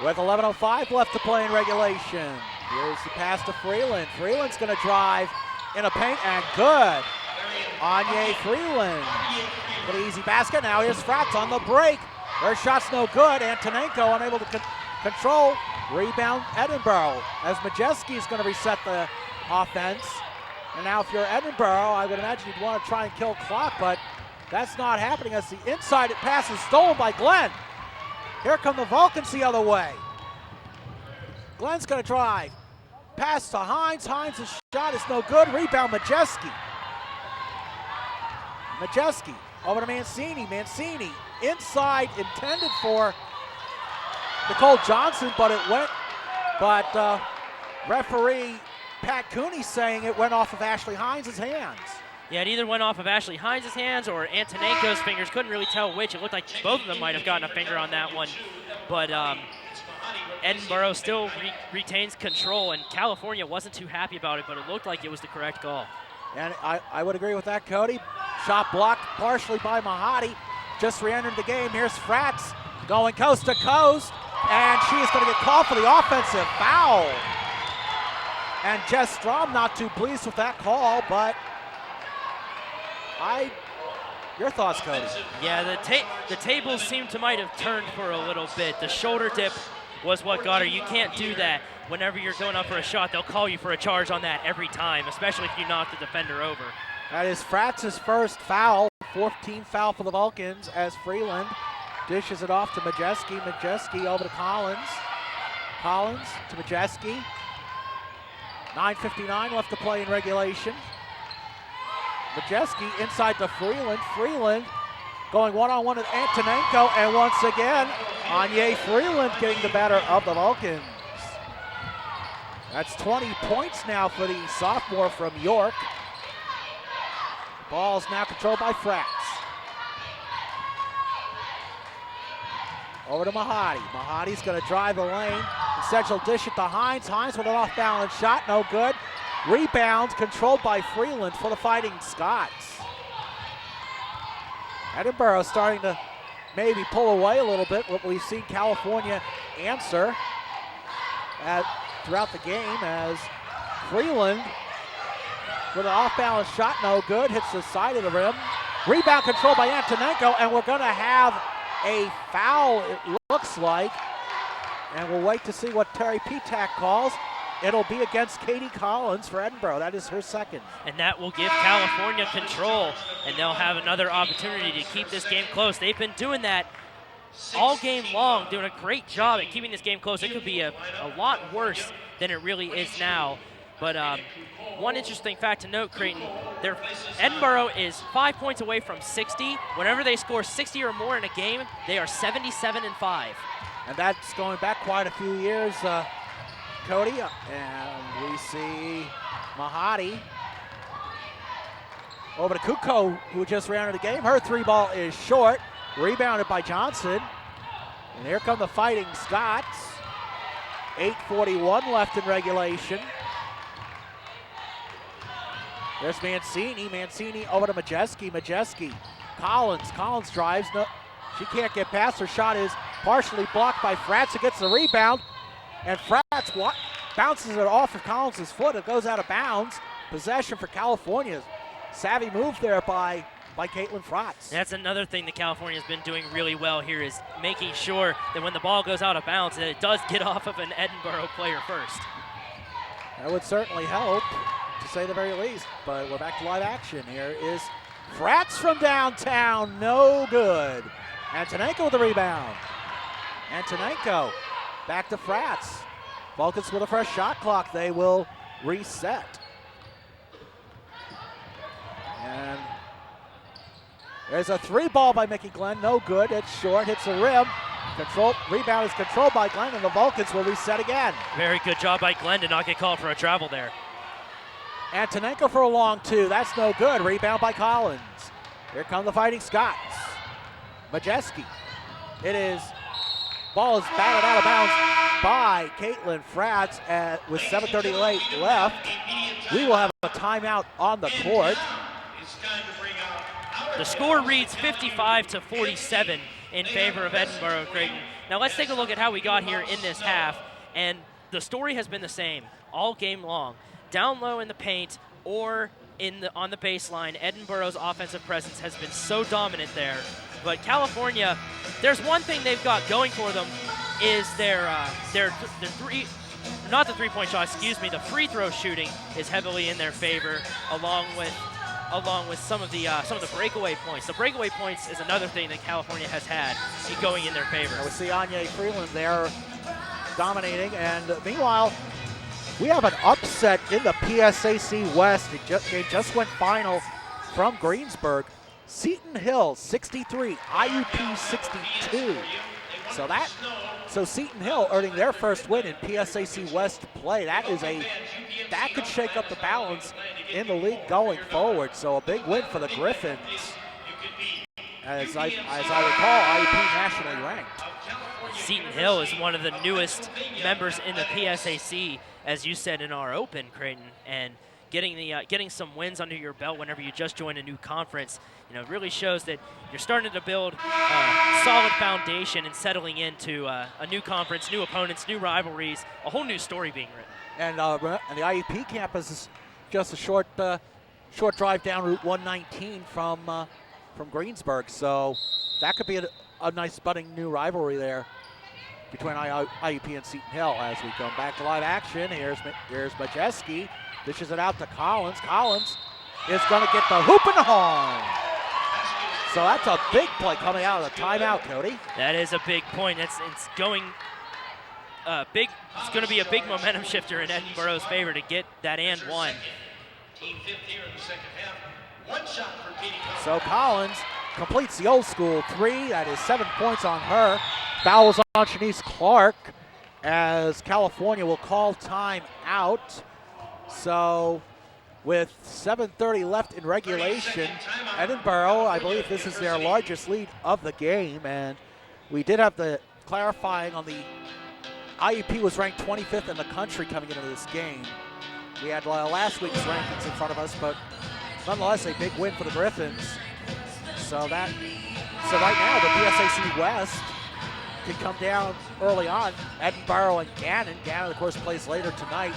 With 11:05 left to play in regulation. Here's the pass to Freeland. Freeland's going to drive. in a paint and good. Anya Freeland with an easy basket. Now here's Frats on the break. Her shot's no good. Antonenko unable to control. Rebound Edinboro as Majeski is going to reset the offense. And now if you're Edinboro, I would imagine you'd want to try and kill clock, but that's not happening as the inside pass is stolen by Glenn. Here come the Vulcans the other way. Glenn's going to drive. Pass to Hines. Hines' shot is no good. Rebound Majeski. Majeski over to Mancini. Mancini inside, intended for Nicole Johnson, but it went. But referee Pat Cooney saying it went off of Ashley Hines' hands. Yeah, it either went off of Ashley Hines' hands or Antonenko's fingers. Couldn't really tell which. It looked like both of them might have gotten a finger on that one. But Edinboro still retains control, and California wasn't too happy about it, but it looked like it was the correct call. And I would agree with that, Cody. Shot blocked partially by Mahadi. Just re-entered the game. Here's Frats going coast to coast, and she is going to get called for the offensive foul. And Jess Strom not too pleased with that call, but your thoughts, Cody? Yeah, the tables seem to might have turned for a little bit. The shoulder dip was what got her. You can't do that whenever you're going up for a shot. They'll call you for a charge on that every time, especially if you knock the defender over. That is Frats' first foul, 14th foul for the Vulcans as Freeland dishes it off to Majeski. Majeski over to Collins. Collins to Majeski. 9:59 left to play in regulation. Majeski inside to Freeland. Freeland going one-on-one with Antonenko, and once again, Anya Freeland getting the better of the Vulcans. That's 20 points now for the sophomore from York. Ball's now controlled by Frats. Over to Mahadi. Mahadi's going to drive the lane. Instead, she'll dish it to Hines. Hines with an off-balance shot, no good. Rebound controlled by Freeland for the Fighting Scots. Edinboro starting to maybe pull away a little bit. What we've seen California answer throughout the game as Freeland with an off-balance shot, no good. Hits the side of the rim. Rebound controlled by Antonenko, and we're going to have a foul, it looks like. And we'll wait to see what Terry Petak calls. It'll be against Katie Collins for Edinboro. That is her second. And that will give California control, and they'll have another opportunity to keep this game close. They've been doing that all game long, doing a great job at keeping this game close. It could be a lot worse than it really is now. But one interesting fact to note, Creighton, Edinboro is 5 points away from 60. Whenever they score 60 or more in a game, they are 77-5. And that's going back quite a few years, Cody. And we see Mahadi over to Kuko, who just ran out of the game. Her three ball is short, rebounded by Johnson. And here come the Fighting Scots. 8:41 left in regulation. There's Mancini. Mancini over to Majeski. Majeski. Collins drives. No, she can't get past. Her shot is partially blocked by Frats, who gets the rebound. And Frats bounces it off of Collins' foot. It goes out of bounds. Possession for California. Savvy move there by Caitlin Frats. That's another thing that California has been doing really well here, is making sure that when the ball goes out of bounds, that it does get off of an Edinboro player first. That would certainly help, to say the very least. But we're back to live action. Here is Frats from downtown, no good. Antonenko with the rebound. Antonenko back to Frats. Vulcans with a fresh shot clock. They will reset. And there's a three ball by Mickey Glenn, no good. It's short, hits the rim. Rebound is controlled by Glenn, and the Vulcans will reset again. Very good job by Glenn to not get called for a travel there. Antonenko for a long two. That's no good. Rebound by Collins. Here come the Fighting Scots. Majeski. Ball is batted out of bounds by Caitlin Frats with 7:30 left. We will have a timeout on the court. The score reads 55-47 in favor of Edinboro Creighton. Now let's take a look at how we got here in this half, and the story has been the same all game long. Down low in the paint, or on the baseline. Edinboro's offensive presence has been so dominant there. But California, there's one thing they've got going for them is their three-point shot, excuse me, the free throw shooting is heavily in their favor, along with some of the breakaway points. The breakaway points is another thing that California has had going in their favor. We see Anya Freeland there dominating, and meanwhile, we have an upset in the PSAC West. They just went final from Greensburg. Seton Hill 63, IUP 62. So Seton Hill earning their first win in PSAC West play. That could shake up the balance in the league going forward. So a big win for the Griffins. As I recall, IUP nationally ranked. Seton Hill is one of the newest members in the PSAC, as you said in our open, Creighton, and getting some wins under your belt whenever you just join a new conference, really shows that you're starting to build a solid foundation and settling into a new conference, new opponents, new rivalries, a whole new story being written. And the IUP campus is just a short drive down Route 119 from Greensburg, so that could be a nice budding new rivalry there between IUP and Seton Hill. As we come back to live action, here's Majeski, dishes it out to Collins. Collins is going to get the hoop and the horn. So that's a big play coming out of the timeout, Cody. That is a big point. It's going big. It's going to be a big momentum shifter in Edinboro's favor to get that and one. So Collins completes the old school three. That is 7 points on her. Foul was on Shanice Clark as California will call time out. So with 7:30 left in regulation, Edinboro, I believe this is their largest lead of the game. And we did have the clarifying on the IUP was ranked 25th in the country coming into this game. We had last week's rankings in front of us, but nonetheless a big win for the Griffins. So right now the PSAC West can come down early on. Edinboro and Gannon. Gannon, of course, plays later tonight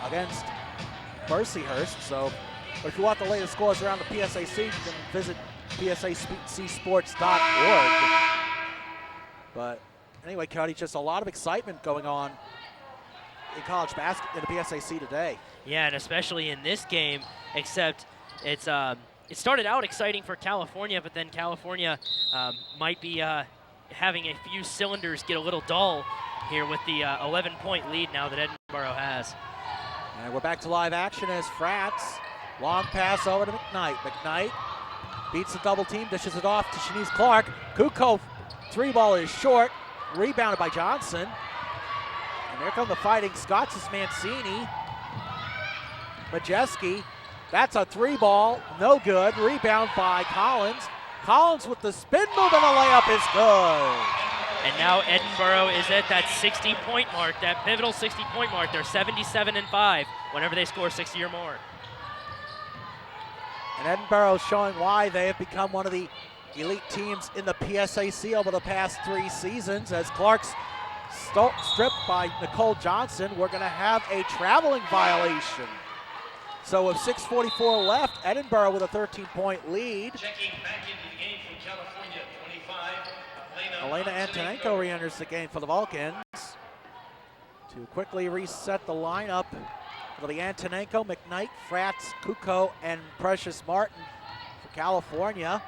against Mercyhurst. But if you want the latest scores around the PSAC, you can visit psacsports.org. But anyway, Cody, just a lot of excitement going on in college basketball in the PSAC today. Yeah, and especially in this game, except it started out exciting for California, but then California might be having a few cylinders get a little dull here with the 11-point lead now that Edinboro has. And we're back to live action as Frats. Long pass over to McKnight. McKnight beats the double team, dishes it off to Shanice Clark. Kukoc three ball is short, rebounded by Johnson. And there come the Fighting Scots. It's Mancini. Majeski, that's a three ball, no good. Rebound by Collins. Collins with the spin move and the layup is good. And now Edinboro is at that 60-point mark, that pivotal 60-point mark. They're 77-5 whenever they score 60 or more. And Edinboro showing why they have become one of the elite teams in the PSAC over the past 3 seasons. As Clark's stripped by Nicole Johnson, we're going to have a traveling violation. So with 6:44 left, Edinboro with a 13-point lead. Checking back into the game from California, 25, Elena Antonenko re-enters the game for the Vulcans. To quickly reset the lineup for the Antonenko, McKnight, Frats, Kukoc, and Precious Martin for California.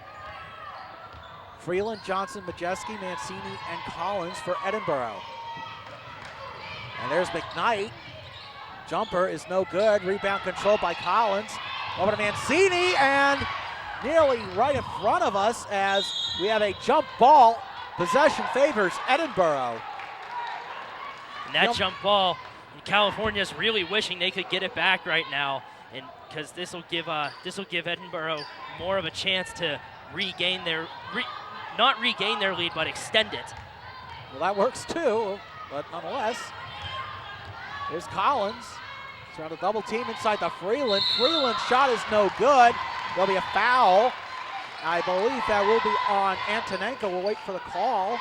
Freeland, Johnson, Majeski, Mancini, and Collins for Edinboro. And there's McKnight. Jumper is no good. Rebound controlled by Collins. Over to Mancini, and nearly right in front of us as we have a jump ball. Possession favors Edinboro. And that jump ball, California's really wishing they could get it back right now, and because this will give Edinboro more of a chance to regain their not regain their lead, but extend it. Well, that works too, but nonetheless. Here's Collins. Trying to double team inside the Freeland. Freeland shot is no good. There'll be a foul. I believe that will be on Antonenko. We'll wait for the call.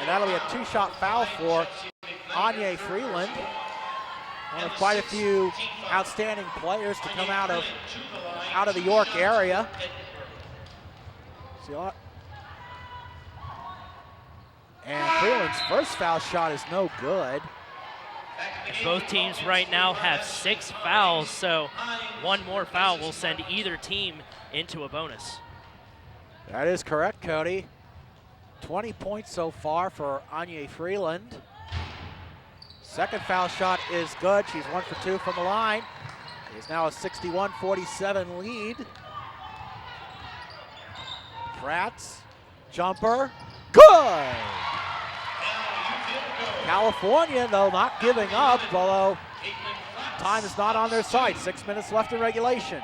And that'll be a 2-shot foul for Anya Freeland. One of quite a few outstanding players to come out of the York area. See a lot. And Freeland's first foul shot is no good. And both teams right now have 6 fouls, so one more foul will send either team into a bonus. That is correct, Cody. 20 points so far for Anya Freeland. Second foul shot is good. She's 1 for 2 from the line. It's now a 61-47 lead. Pratt's jumper, good! California, though, not giving up, although time is not on their side. 6 minutes left in regulation.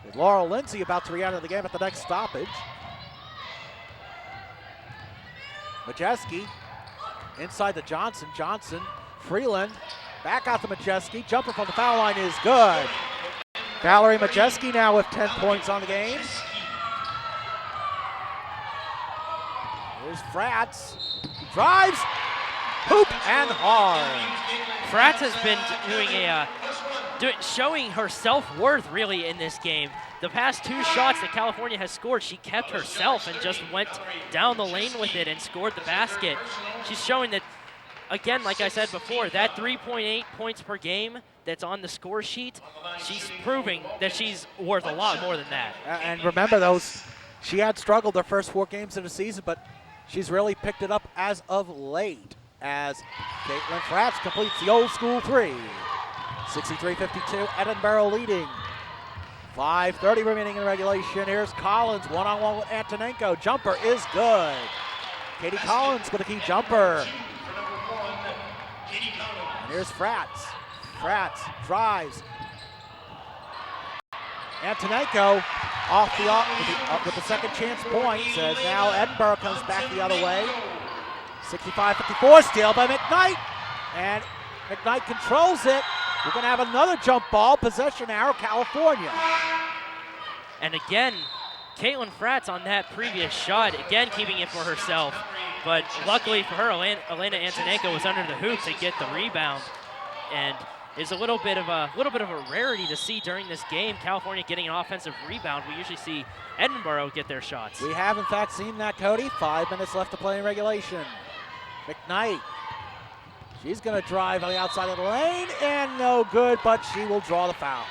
With Laurel Lindsay about to re-enter the game at the next stoppage. Majeski inside to Johnson. Johnson, Freeland, back out to Majeski. Jumper from the foul line is good. Valerie Majeski now with 10 points on the game. Here's Fratz. Drives, hoop, and hard. Fratz has been showing her self-worth really in this game. The past 2 shots that California has scored, she kept herself and just went down the lane with it and scored the basket. She's showing that, again, like I said before, that 3.8 points per game that's on the score sheet, she's proving that she's worth a lot more than that. And remember, she had struggled her first 4 games of the season, but she's really picked it up as of late as Caitlin Fratz completes the old school 3. 63-52, Edinboro leading. 5:30 remaining in regulation. Here's Collins, one-on-one with Antonenko. Jumper is good. Katie Collins with a key jumper. And here's Fratz. Fratz drives. Antonenko with the second chance points as now Edinboro comes back the other way. 65-54, steal by McKnight. And McKnight controls it. We're going to have another jump ball, possession arrow, California. And again, Caitlin Fratz on that previous shot, again keeping it for herself. But luckily for her, Elena Antonenko was under the hoop to get the rebound. And is a little bit of a rarity to see during this game. California getting an offensive rebound. We usually see Edinboro get their shots. We have in fact seen that, Cody. 5 minutes left to play in regulation. McKnight. She's going to drive on the outside of the lane, and no good, but she will draw the foul.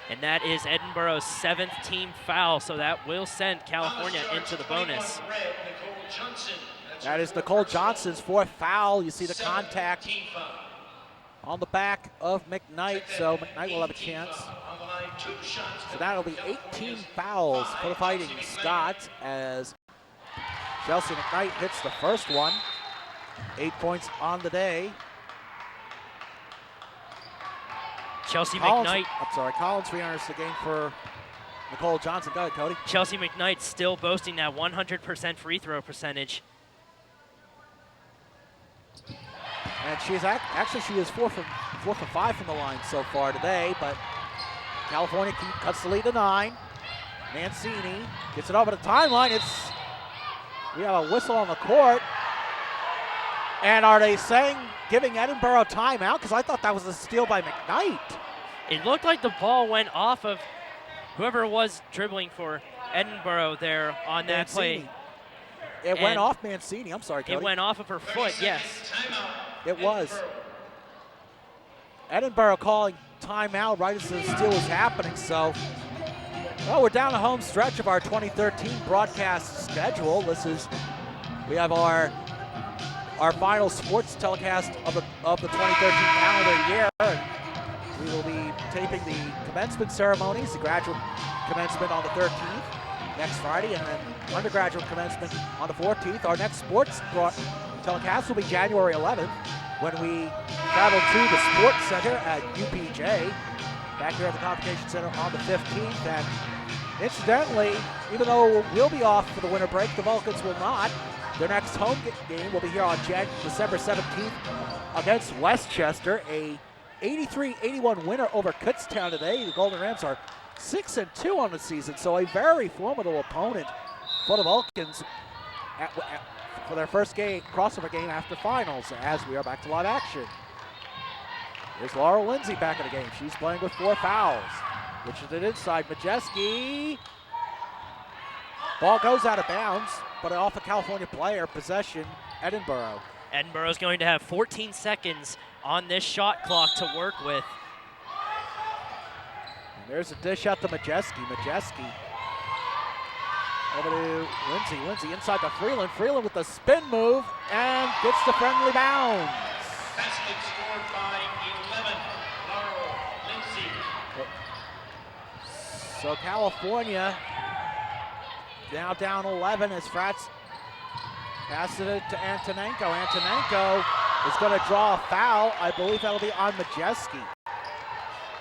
And that is Edinboro's 7th team foul, so that will send California into the bonus. That is Nicole Johnson's 4th foul. You see the contact on the back of McKnight, so McKnight will have a chance. So that'll be 18 fouls for the Fighting Scots as Chelsea McKnight hits the first one. 8 points on the day. Collins re-enters the game for Nicole Johnson. Go ahead, Cody. Chelsea McKnight still boasting that 100% free throw percentage. And she is 4 for 5 from the line so far today, but California cuts the lead to 9. Mancini gets it over the timeline. We have a whistle on the court. And are they giving Edinboro a timeout? Because I thought that was a steal by McKnight. It looked like the ball went off of whoever was dribbling for Edinboro there on that play. It went off Mancini. I'm sorry, Cody. It went off of her foot, yes. It was. Edinboro calling timeout right as the steal was happening. So, well, we're down the home stretch of our 2013 broadcast schedule. We have our final sports telecast of the 2013 calendar year. We will be taping the commencement ceremonies, the graduate commencement on the 13th next Friday, and then undergraduate commencement on the 14th. Our next sports telecast will be January 11th when we travel to the Sports Center at UPJ, back here at the Convocation Center on the 15th. And incidentally, even though we'll be off for the winter break, the Vulcans will not. Their next home game will be here on December 17th against Westchester, a 83-81 winner over Kutztown today. The Golden Rams are 6-2 on the season, so a very formidable opponent for the Vulcans for their first crossover game after finals, as we are back to live action. Here's Laurel Lindsay back in the game. She's playing with 4 fouls. Which is it inside. Majeski. Ball goes out of bounds, but off a California player. Possession, Edinboro. Edinboro's going to have 14 seconds on this shot clock to work with. And there's a dish out to Majeski. Majeski over to Lindsay. Lindsay inside to Freeland. Freeland with the spin move and gets the friendly bounds. Basket scored by 11, Laurel Lindsay. So California now down 11 as Frats passes it to Antonenko. Antonenko is going to draw a foul. I believe that'll be on Majeski.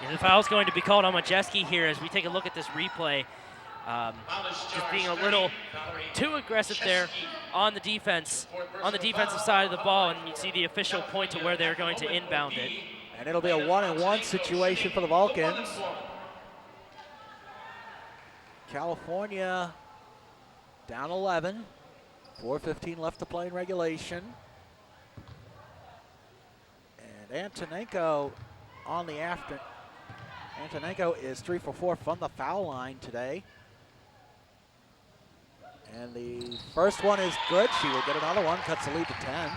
Yeah, the foul's going to be called on Majeski here as we take a look at this replay. Just being a little too aggressive there on the defensive side of the ball, and you see the official point to where they're going to inbound it. And it'll be a 1-and-1 situation for the Vulcans. California down 11, 4:15 left to play in regulation. And Antonenko on the after. Antonenko is 3 for 4 from the foul line today. And the first one is good. She will get another one, cuts the lead to 10.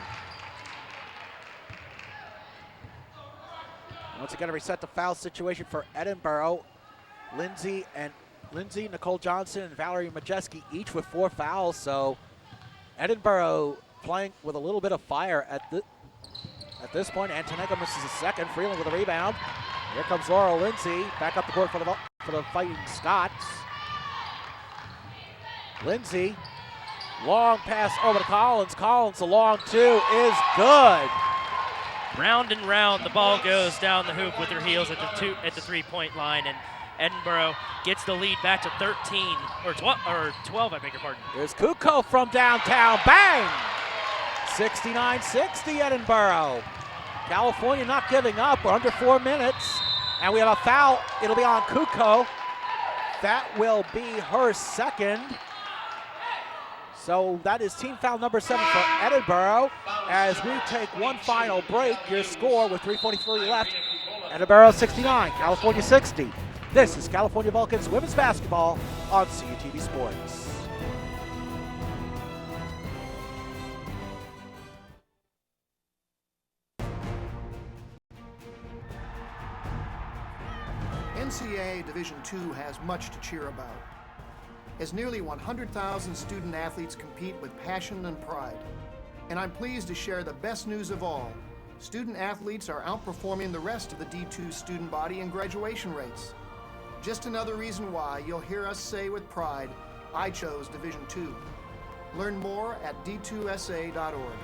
Once again, to reset the foul situation for Edinboro. Lindsay, Nicole Johnson, and Valerie Majeski each with 4 fouls. So Edinboro playing with a little bit of fire at this point. Antonenko misses a second. Freeland with a rebound. Here comes Laurel Lindsay back up the court for the Fighting Scots. Lindsay, long pass over to Collins. Collins, the long 2 is good. Round and round, the ball goes down the hoop with her heels at the 3-point line, and Edinboro gets the lead back to 13 or 12. I beg your pardon. There's Kuko from downtown. Bang! 69-60 Edinboro. California not giving up. We're under 4 minutes, and we have a foul. It'll be on Kuko. That will be her second. So that is team foul number 7 for Edinboro. As we take one final break, your score with 3:43 left. Edinboro 69, California 60. This is California Vulcans women's basketball on CUTV Sports. NCAA Division II has much to cheer about, as nearly 100,000 student athletes compete with passion and pride. And I'm pleased to share the best news of all. Student athletes are outperforming the rest of the D2 student body in graduation rates. Just another reason why you'll hear us say with pride, I chose Division II. Learn more at d2sa.org.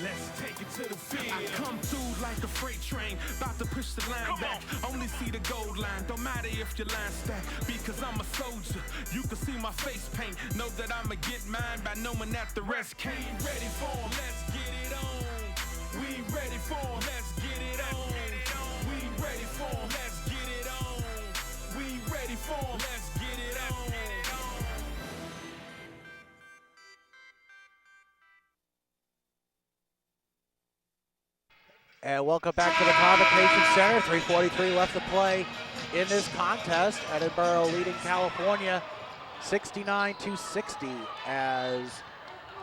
Let's take it to the field. I come through like a freight train, about to push the line back. Only see the gold line, don't matter if your line stack. Because I'm a soldier, you can see my face paint. Know that I'ma get mine by knowing that the rest came. Ready for 'em, let's get it on. We ready for 'em, let's get it on. We ready for 'em, let's get it on. We ready for 'em, let's get it on. And welcome back to the Convocation Center. 3:43 left to play in this contest. Edinboro leading California 69-60 as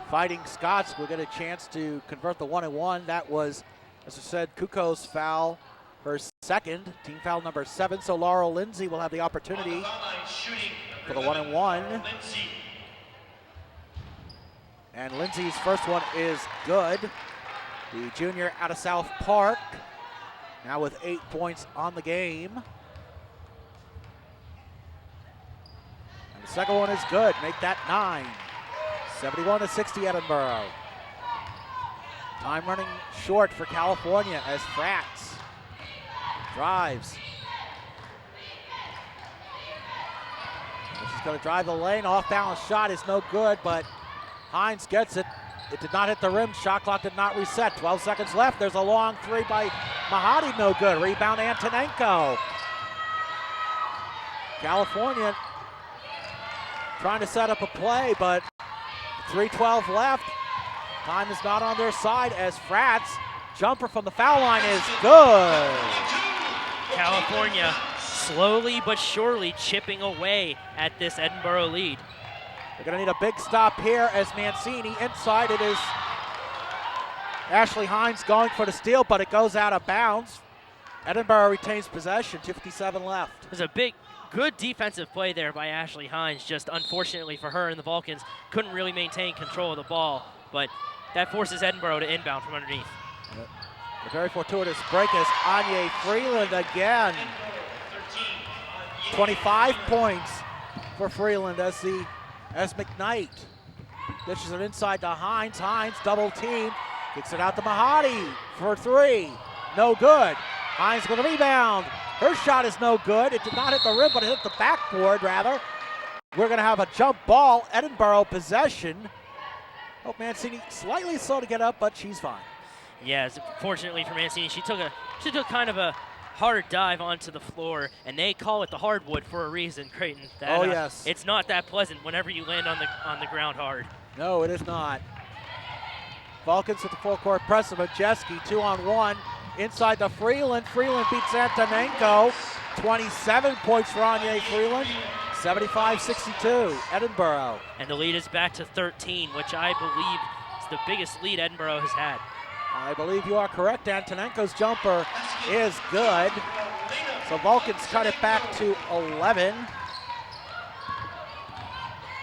Fighting Scots will get a chance to convert the 1-and-1. That was, as I said, Kuko's foul, her second, team foul number 7. So Laurel Lindsay will have the opportunity for the 1-and-1. And Lindsay's first one is good. The junior out of South Park, now with 8 points on the game. And the second one is good, make that 9. 71-60 Edinboro. Time running short for California as Frats drives. And she's gonna drive the lane, off balance shot is no good, but Hines gets it. It did not hit the rim. Shot clock did not reset. 12 seconds left. There's a long 3 by Mahadi. No good. Rebound Antonenko. California trying to set up a play, but 3:12 left. Time is not on their side as Frats' jumper from the foul line is good. California slowly but surely chipping away at this Edinboro lead. They're going to need a big stop here as Mancini inside. It is Ashley Hines going for the steal, but it goes out of bounds. Edinboro retains possession, 2:57 left. There's a good defensive play there by Ashley Hines. Just unfortunately for her and the Vulcans, couldn't really maintain control of the ball, but that forces Edinboro to inbound from underneath. A very fortuitous break is Anya Freeland again. 25 points for Freeland as McKnight dishes it inside to Hines. Hines double team, kicks it out to Mahadi for three. No good. Hines with a rebound. Her shot is no good. It did not hit the rim, but it hit the backboard rather. We're going to have a jump ball. Edinboro possession. Oh, Mancini slightly slow to get up, but she's fine. Yes, fortunately for Mancini, she took kind of a hard dive onto the floor, and they call it the hardwood for a reason, Creighton. Yes. It's not that pleasant whenever you land on the ground hard. No, it is not. Vulcans with the full court press of Majeski, 2-on-1. Inside to Freeland. Freeland beats Antonenko. 27 points for Anya Freeland. 75-62, Edinboro. And the lead is back to 13, which I believe is the biggest lead Edinboro has had. I believe you are correct. Antonenko's jumper is good. So Vulcans cut it back to 11.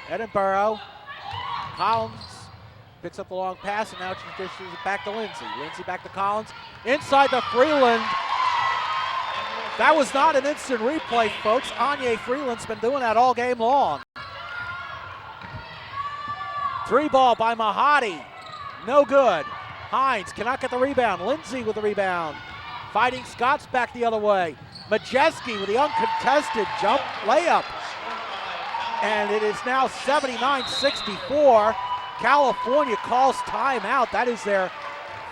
Edinboro, Collins picks up the long pass, and now she dishes it back to Lindsay. Lindsay back to Collins. Inside to Freeland. That was not an instant replay, folks. Anya Freeland's been doing that all game long. Three ball by Mahadi. No good. Hines cannot get the rebound. Lindsay with the rebound. Fighting Scott's back the other way. Majeski with the uncontested jump layup. And it is now 79-64. California calls timeout. That is their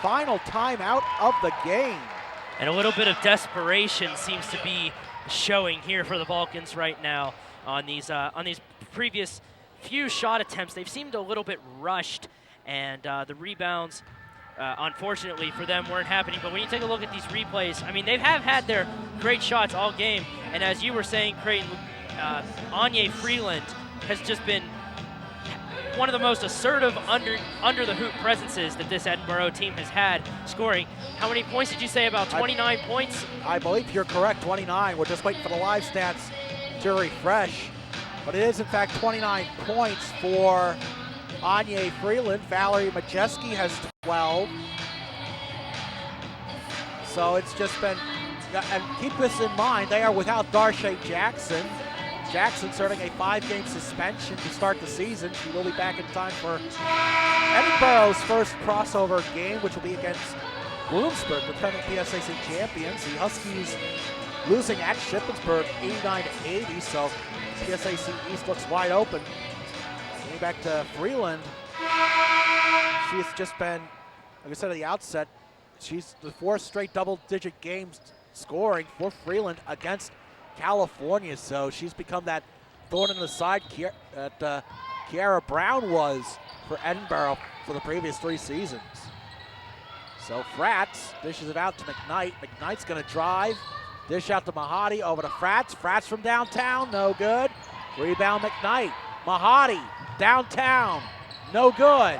final timeout of the game. And a little bit of desperation seems to be showing here for the Vulcans right now on these previous few shot attempts. They've seemed a little bit rushed, and the rebounds, unfortunately for them, weren't happening. But when you take a look at these replays, I mean, they have had their great shots all game. And as you were saying, Creighton, Anya Freeland has just been one of the most assertive under the hoop presences that this Edinboro team has had scoring. How many points did you say? About 29 points? I believe you're correct, 29. We're just waiting for the live stats to refresh. But it is in fact 29 points for Anya Freeland. Valerie Majeski has 12. So it's just been, and keep this in mind, they are without Darshay Jackson. Jackson serving a 5-game suspension to start the season. She will be back in time for Edinboro's first crossover game, which will be against Bloomsburg, defending PSAC champions. The Huskies losing at Shippensburg 89-80, so PSAC East looks wide open. Getting back to Freeland, she has just been, like I said at the outset, she's the 4th straight double-digit games scoring for Freeland against California, so she's become that thorn in the side that Kiara Brown was for Edinboro for the previous 3 seasons. So Frats dishes it out to McKnight. McKnight's going to drive, dish out to Mahadi, over to Frats. Frats from downtown, no good. Rebound McKnight. Mahadi downtown, no good.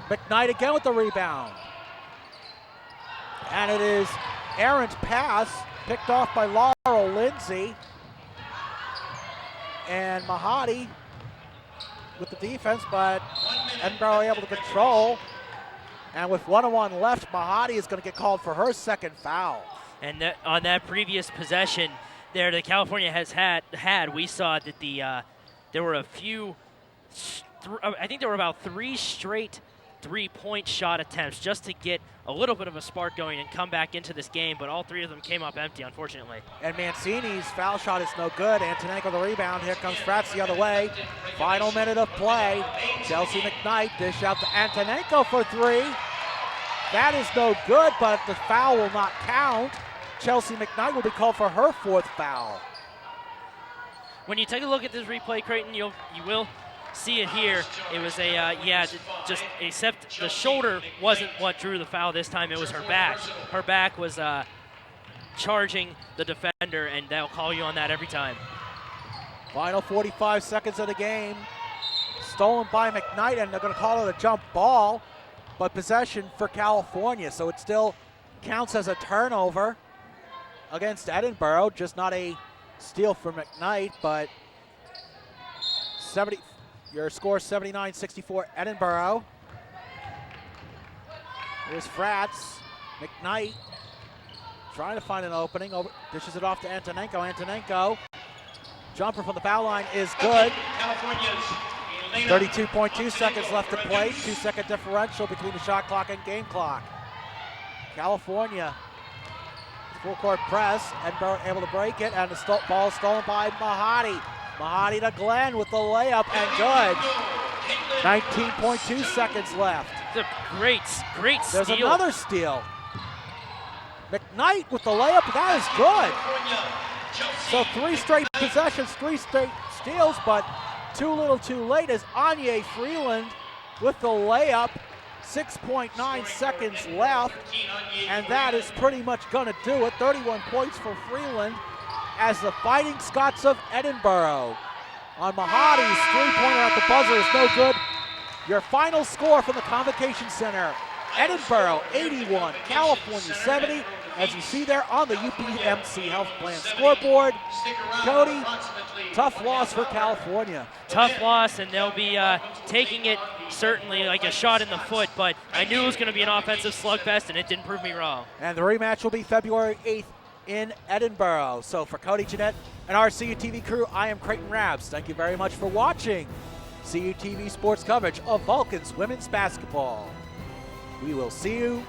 McKnight again with the rebound. And it is errant pass picked off by Laurel Lindsay. And Mahadi with the defense, but Edinboro able to control. And with 1:01 left, Mahadi is going to get called for her second foul. And on that previous possession there that California has had, we saw that there were a few, I think there were about 3 straight three-point shot attempts just to get a little bit of a spark going and come back into this game, but all 3 of them came up empty, unfortunately. And Mancini's foul shot is no good. Antonenko the rebound. Here comes Frats the other way. Final minute of play. Chelsea McKnight dish out to Antonenko for 3. That is no good, but the foul will not count. Chelsea McKnight will be called for her 4th foul. When you take a look at this replay, Creighton, you will see it here. It was a, just except the shoulder wasn't what drew the foul this time. It was her back. Her back was charging the defender, and they'll call you on that every time. Final 45 seconds of the game. Stolen by McKnight, and they're going to call it a jump ball, but possession for California. So it still counts as a turnover against Edinboro, just not a steal for McKnight, but your score 79-64 Edinboro. Here's Fratz. McKnight trying to find an opening, dishes it off to Antonenko. Antonenko, jumper from the foul line is good. 32.2 seconds left to play, 2-second differential between the shot clock and game clock. California, full court press, Edinboro able to break it, and the ball stolen by Mahadi. Mahadi to Glenn with the layup, and good. 19.2 seconds left. It's a great steal. There's another steal. McKnight with the layup, that is good. So 3 straight possessions, 3 straight steals, but too little too late as Anya Freeland with the layup. 6.9 seconds left, and that is pretty much gonna do it. 31 points for Freeland as the Fighting Scots of Edinboro. On Mahadi's 3-pointer at the buzzer is no good. Your final score from the Convocation Center: Edinboro 81, California 70. As you see there on the UPMC Health Plan scoreboard. Cody, tough loss for California. Tough loss, and they'll be taking it certainly like a shot in the foot, but I knew it was going to be an offensive slugfest, and it didn't prove me wrong. And the rematch will be February 8th in Edinboro. So for Cody Jeanette and our CUTV crew, I am Creighton Rabs. Thank you very much for watching CUTV sports coverage of Vulcan's women's basketball. We will see you